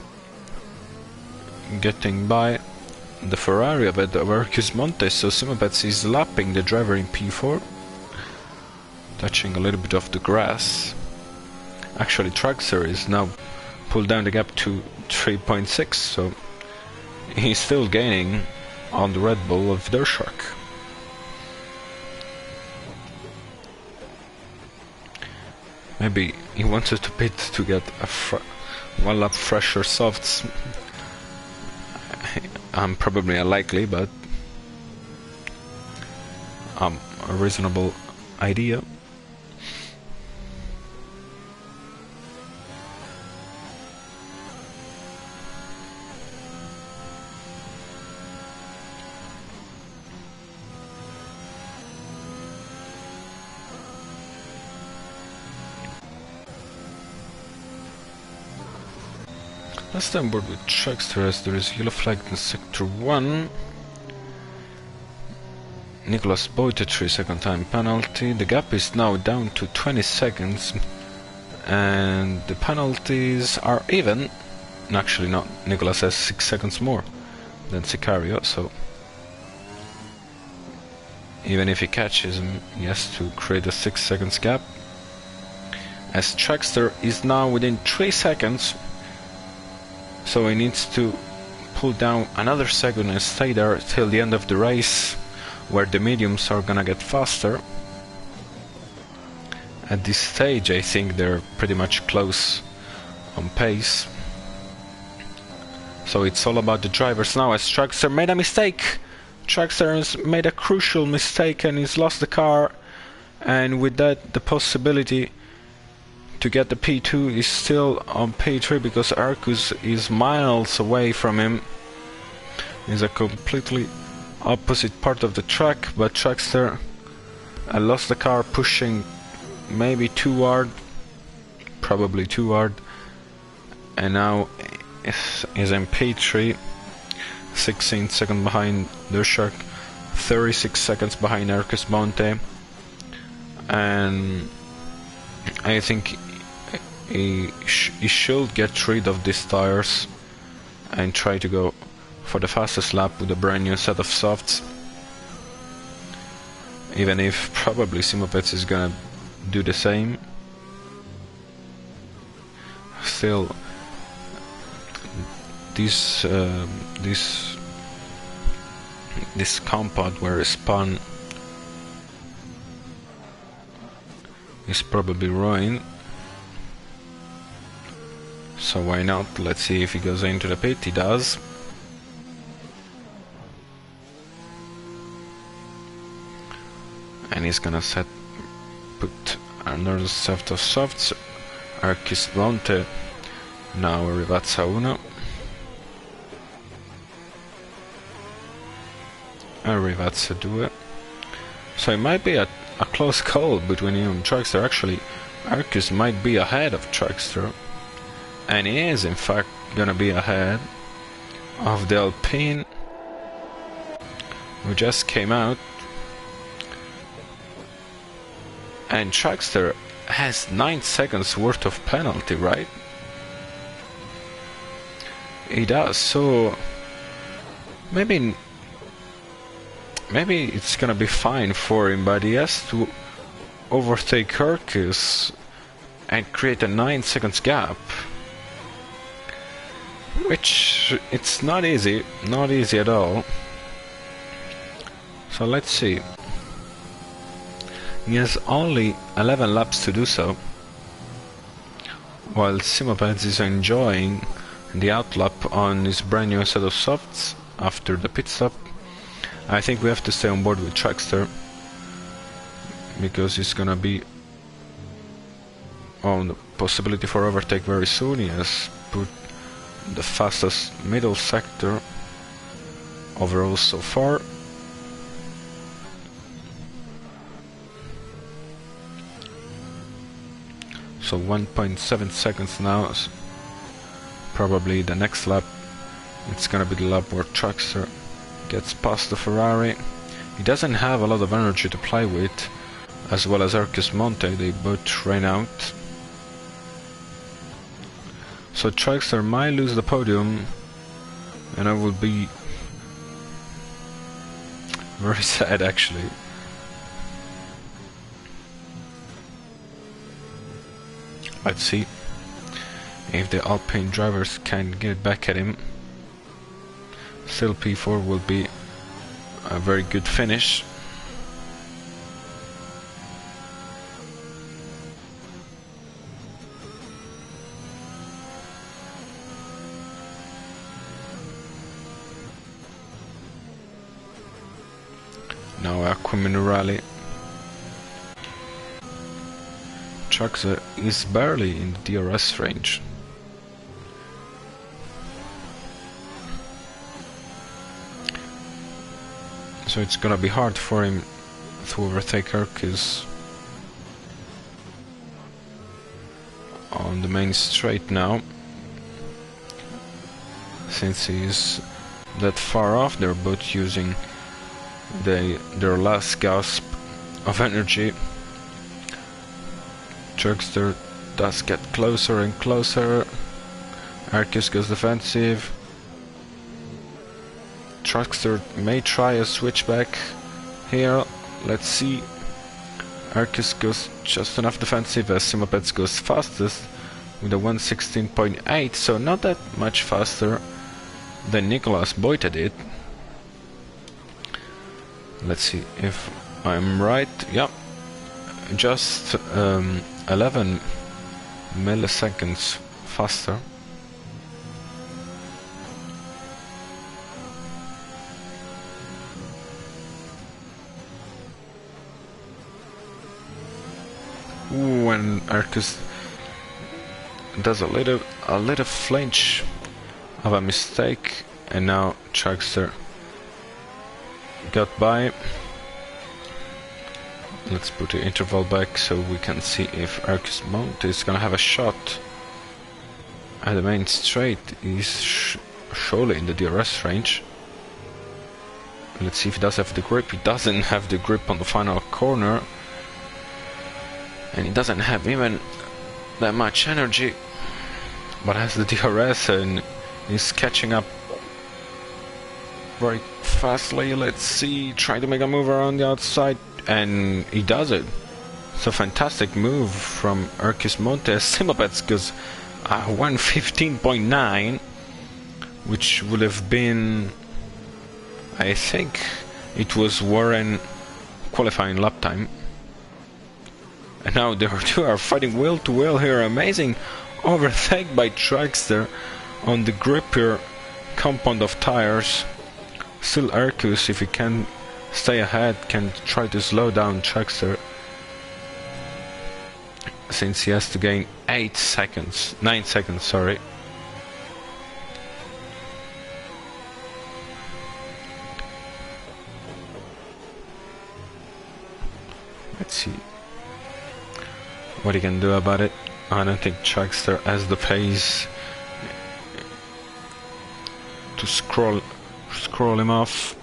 A: getting by the Ferrari of Marcus Montes, so Simopets is lapping the driver in P4, touching a little bit of the grass. Actually, Traxxer is now pulled down the gap to 3.6, so he's still gaining on the Red Bull of Dershark. Maybe he wanted to pit to get a 1 lap fresher softs. Probably unlikely, but a reasonable idea. Last time board with Trackster as there is yellow flag in sector 1. Nicholas Boyd a 3-second time penalty. The gap is now down to 20 seconds and the penalties are even. Actually not, Nicholas has 6 seconds more than Sicario, so even if he catches him he has to create a 6 seconds gap. As Trackster is now within 3 seconds, so he needs to pull down another second and stay there till the end of the race, where the mediums are gonna get faster. At this stage I think they're pretty much close on pace. So it's all about the drivers now, as Trackster made a mistake. Trackster has made a crucial mistake and he's lost the car, and with that the possibility to get the P2 is still on P3 because Arcus is miles away from him. He's a completely opposite part of the track, but Trackster lost the car pushing maybe too hard, probably too hard, and now is in P3, 16 seconds behind Dershark, 36 seconds behind Arcus Monte, and I think he should get rid of these tires and try to go for the fastest lap with a brand new set of softs, even if probably Simopets is gonna do the same. Still, this compound where he spun is probably ruined. So why not? Let's see if he goes into the pit. He does. And he's gonna put another set of softs. Arcus Monte. Now Rivazza 1. And Rivazza 2. So it might be a close call between him and Trackster. Actually, Arcus might be ahead of Trackster. And he is in fact gonna be ahead of the Alpine, who just came out. And Trackster has 9 seconds worth of penalty, right? He does, so maybe it's gonna be fine for him, but he has to overtake Hercus and create a 9 seconds gap. Which, it's not easy at all. So let's see. He has only 11 laps to do so, while Simopeds is enjoying the outlap on his brand new set of softs after the pit stop. I think we have to stay on board with Trackster, because he's gonna be on the possibility for overtake very soon. He has put the fastest middle sector overall so far. So 1.7 seconds now. Probably the next lap, it's gonna be the lap where Trackster gets past the Ferrari. He doesn't have a lot of energy to play with, as well as Arcus Monte. They both ran out. So Trackster might lose the podium, and I will be very sad actually. Let's see if the Alpine drivers can get back at him. Still P4 will be a very good finish. Now Aquaminerali. Trackster is barely in the DRS range. So it's gonna be hard for him to overtake Hercus on the main straight now, since he's that far off. They're both using their last gasp of energy. Trackster does get closer and closer. Arcus goes defensive. Trackster may try a switchback here. Let's see. Arcus goes just enough defensive as Simopeds goes fastest with a 1:16.8, so not that much faster than Nicolas Boita did. Let's see if I'm right. Yep, just 11 milliseconds faster. Ooh, and Arcus does a little flinch of a mistake, and now Trackster got by. Let's put the interval back so we can see if Arcus Monte is gonna have a shot at the main straight. He's surely in the DRS range. Let's see if he does have the grip. He doesn't have the grip on the final corner, and he doesn't have even that much energy, but has the DRS and is catching up very fastly. Let's see, trying to make a move around the outside, and he does it. It's a fantastic move from Arcus Monte. Simopeds goes 1:15.9, which would have been, I think it was Warren qualifying lap time. And now the two are fighting wheel to wheel here. Amazing overtake by Trackster on the grippier compound of tires. Still Arcus, if he can stay ahead, can try to slow down Trackster, since he has to gain 9 seconds, sorry. Let's see what he can do about it. I don't think Trackster has the pace to scroll him off,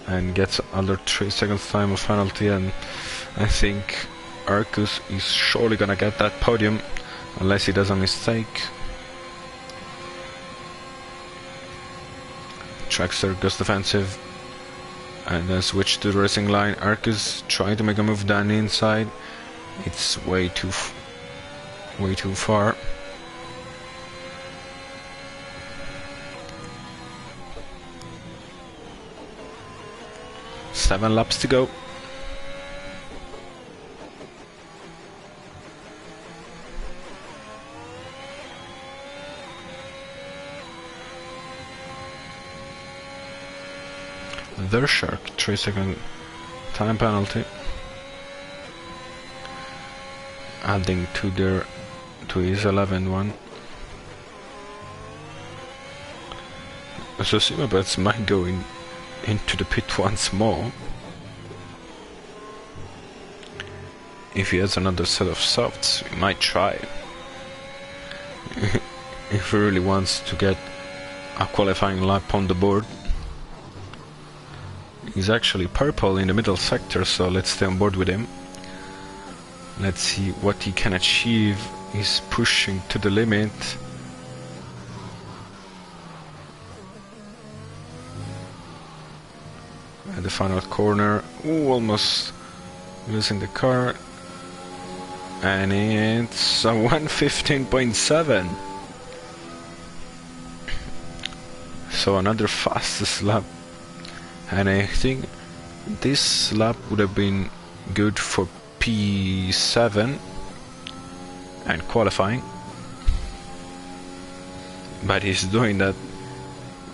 A: and gets another 3 seconds time of penalty, and I think Arcus is surely gonna get that podium unless he does a mistake. Trackster goes defensive and then switch to the racing line. Arcus trying to make a move down the inside. It's way too far. Seven laps to go. Their Shark 3-second time penalty, adding to his 11 one. So Simabets might go into the pit once more if he has another set of softs. He might try if he really wants to get a qualifying lap on the board. He's actually purple in the middle sector, so let's stay on board with him. Let's see what he can achieve. He's pushing to the limit. At the final corner, ooh, almost losing the car. And it's a 1:15.7. So another fastest lap. And I think this lap would have been good for P7 and qualifying, but he's doing that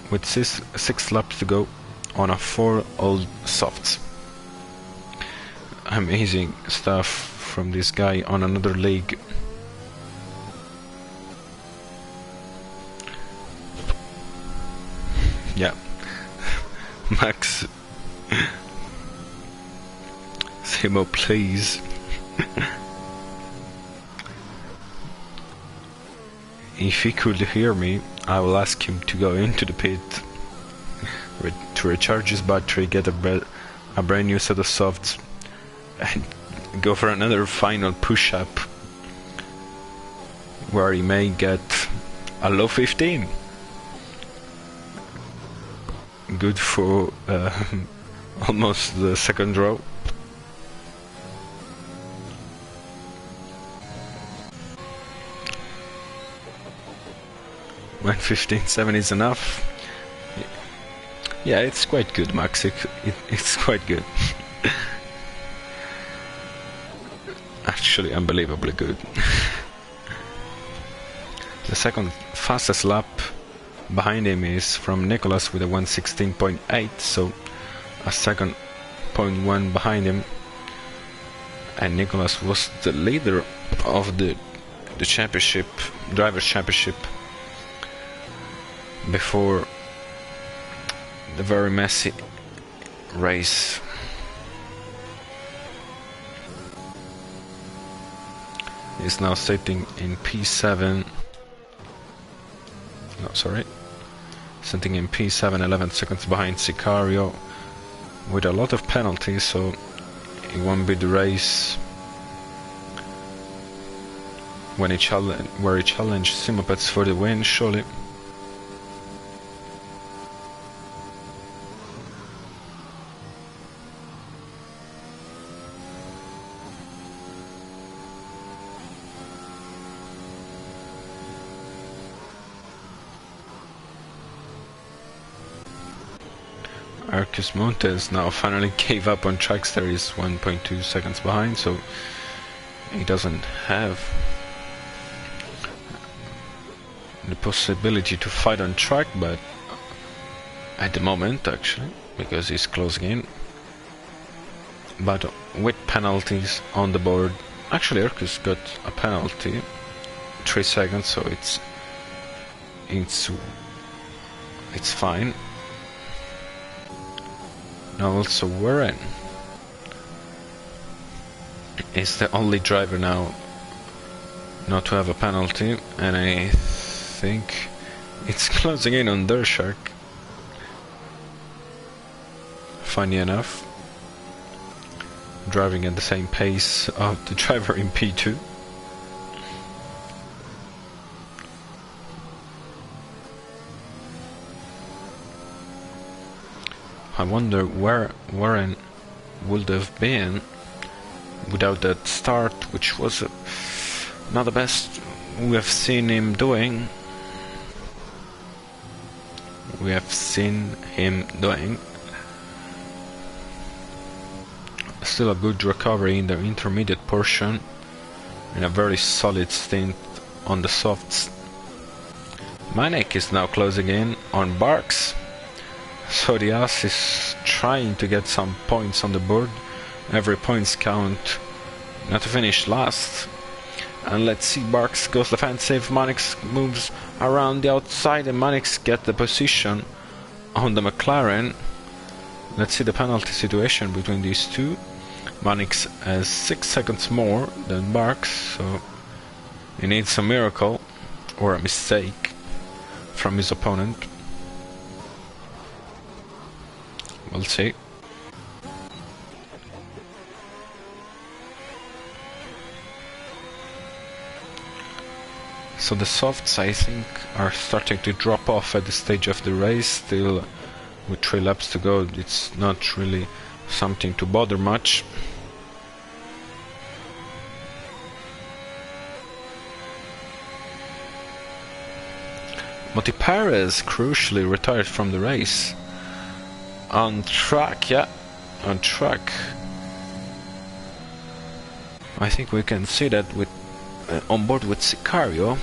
A: with six laps to go on a 4 old softs. Amazing stuff from this guy on another league. Yeah. Max, Simo, please. If he could hear me, I will ask him to go into the pit to recharge his battery, get a brand new set of softs, and go for another final push-up where he may get a low 15. Good for almost the second row. When 15.7 is enough. Yeah, it's quite good, Max. It's quite good. Actually, unbelievably good. The second fastest lap behind him is from Nicholas with a 1:16.8, so a second 0.1 behind him. And Nicholas was the leader of the championship, drivers' championship, before the very messy race. He's now sitting in P7. No, sorry. Sitting in P7, 11 seconds behind Sicario, with a lot of penalties, so it won't be the race where he challenged Simopets for the win, surely. Arcus Montes now finally gave up on tracks. There is 1.2 seconds behind, so he doesn't have the possibility to fight on track, but at the moment actually, because he's closing in. But with penalties on the board, actually Arcus got a penalty, 3 seconds, so it's fine. Now also Warren is the only driver now not to have a penalty, and I think it's closing in on their shark. Funny enough, driving at the same pace of the driver in P2. I wonder where Warren would have been without that start, which was not the best we have seen him doing. Still a good recovery in the intermediate portion and a very solid stint on the softs. Manek is now closing in on Barks, so the Ass is trying to get some points on the board. Every points count, not to finish last. And let's see, Barks goes defensive, Manix moves around the outside, and Manix get the position on the McLaren. Let's see the penalty situation between these two. Manix has 6 seconds more than Barks, so he needs a miracle or a mistake from his opponent. We'll see. So the softs, I think, are starting to drop off at this stage of the race. Still, with 3 laps to go, it's not really something to bother much. Moti Perez crucially retired from the race. On track, yeah, on track. I think we can see that with on board with Sicario,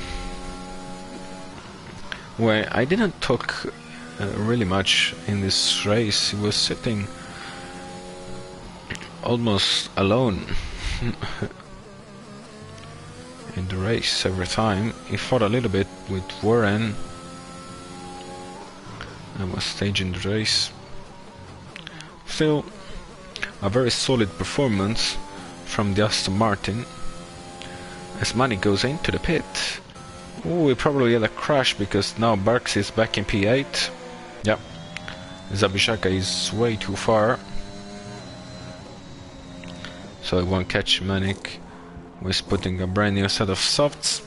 A: where I didn't talk really much in this race. He was sitting almost alone in the race every time. He fought a little bit with Warren and was staging the race. Still, a very solid performance from the Aston Martin. As Manny goes into the pit. Oh, we probably had a crash because now Barks is back in P8. Yep. Zabishaka is way too far. So it won't catch Manik. He's putting a brand new set of softs.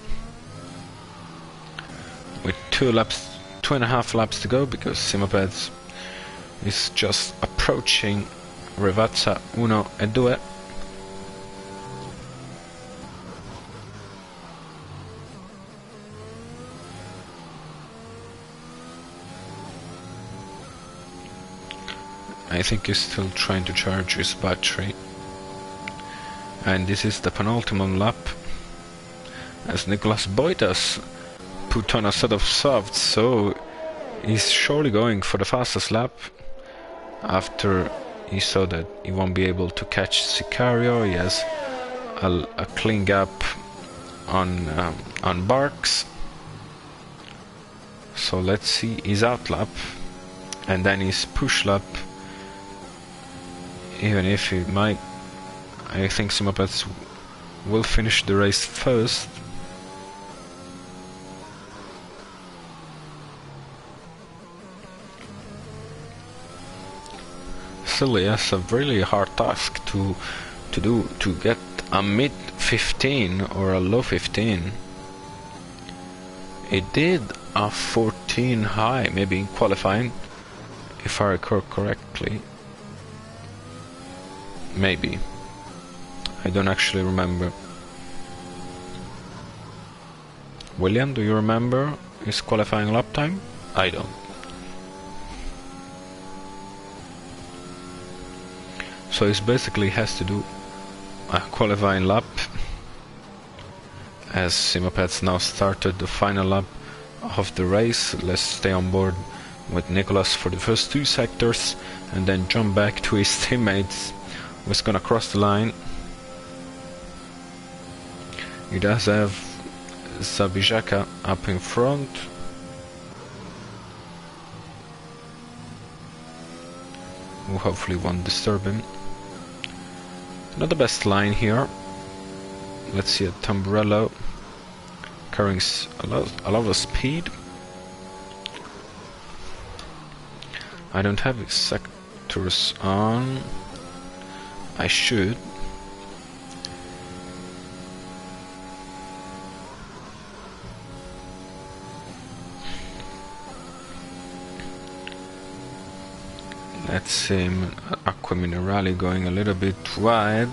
A: With 2.5 laps to go, because Simopeds is just approaching Rivazza 1 e 2. I think he's still trying to charge his battery. And this is the penultimate lap, as Nicolas Boitas put on a set of softs, so he's surely going for the fastest lap after he saw that he won't be able to catch Sicario. He has a clean gap on Barks. So let's see his out lap and then his push lap. Even if he might, I think Simopets will finish the race first. Still, yes, a really hard task to do, to get a mid 15 or a low 15. It did a 14 high, maybe in qualifying, if I recall correctly. Maybe. I don't actually remember. William, do you remember his qualifying lap time? I don't. So he basically has to do a qualifying lap, as Simopeds now started the final lap of the race. Let's stay on board with Nicholas for the first 2 sectors and then jump back to his teammates who's gonna cross the line. He does have Zabijaka up in front. Who hopefully won't disturb him. Not the best line here. Let's see a Tamburello carrying a lot of speed. I don't have his sectors on. I should. Let's see, Aqua Minerale going a little bit wide.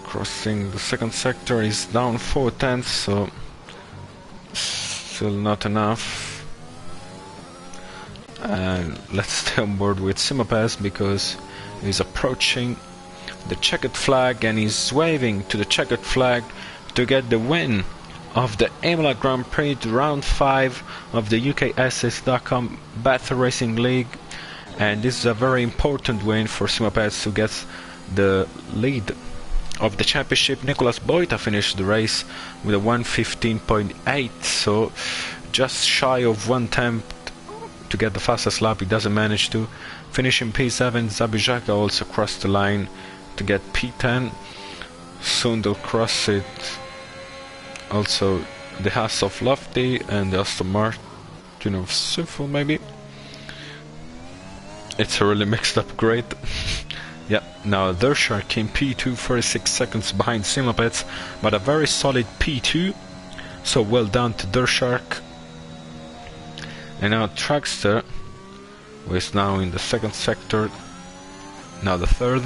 A: Crossing the second sector is down 4/10, so still not enough. And let's stay on board with Simopes because he's approaching the checkered flag and he's waving to the checkered flag to get the win of the Imola Grand Prix, round 5 of the UKSS.com Battle Racing League. And this is a very important win for Simopes, who gets the lead of the championship. Nicolas Boita finished the race with a 1:15.8, so just shy of 1 tenth to get the fastest lap. He doesn't manage to finish in P7. Zabijaka also crossed the line to get P10. Soon they'll cross it. Also the Haas of Lofty and the Aston Martin of Sinful, maybe. It's a really mixed up grade. Yeah, now Dershark in P2, 46 seconds behind Simopets, but a very solid P2. So well done to Dershark. And now Trackster, who is now in the second sector, now the third,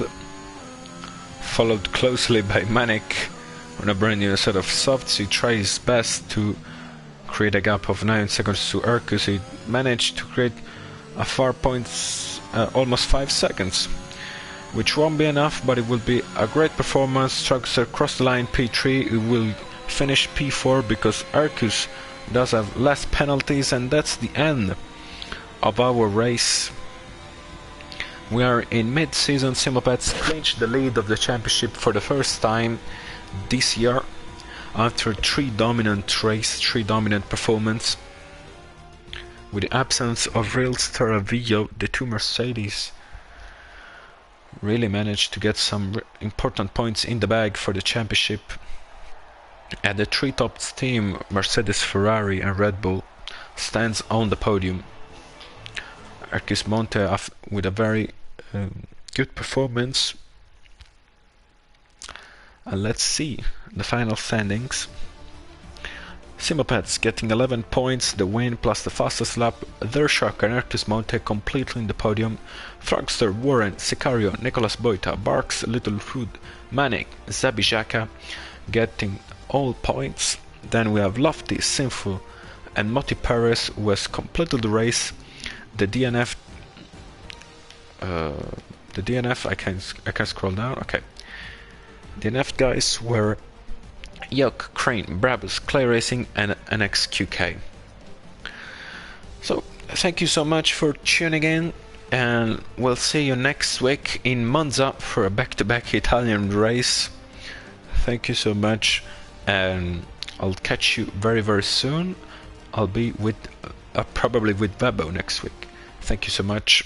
A: followed closely by Manic on a brand new set of softs. He tried his best to create a gap of 9 seconds to Arcus. He managed to create a far points, almost 5 seconds, which won't be enough, but it will be a great performance. Trackster crossed the line P3. He will finish P4 because Arcus does have less penalties, and that's the end of our race. We are in mid-season. Simopets clinched the lead of the championship for the first time this year after 3 dominant performance. With the absence of Real Staravio, the 2 Mercedes really managed to get some important points in the bag for the championship. And the 3 top team, Mercedes, Ferrari and Red Bull, stands on the podium. Arcus Monte with a very good performance. And let's see the final standings. Simopets getting 11 points, the win plus the fastest lap. Dershark and Arcus Monte completely in the podium. Frogster, Warren, Sicario, Nicolas Boita, Barks, Little Food, Manic, Zabijaka getting all points. Then we have Lofty, Sinful and Moti Perez, who has completed the race. The DNF I can scroll down. Okay. DNF guys were Yoke, Crane, Brabus, Clay Racing and NXQK. So thank you so much for tuning in, and we'll see you next week in Monza for a back-to-back Italian race. Thank you so much, and I'll catch you very soon. I'll be with probably with Bebo next week. Thank you so much.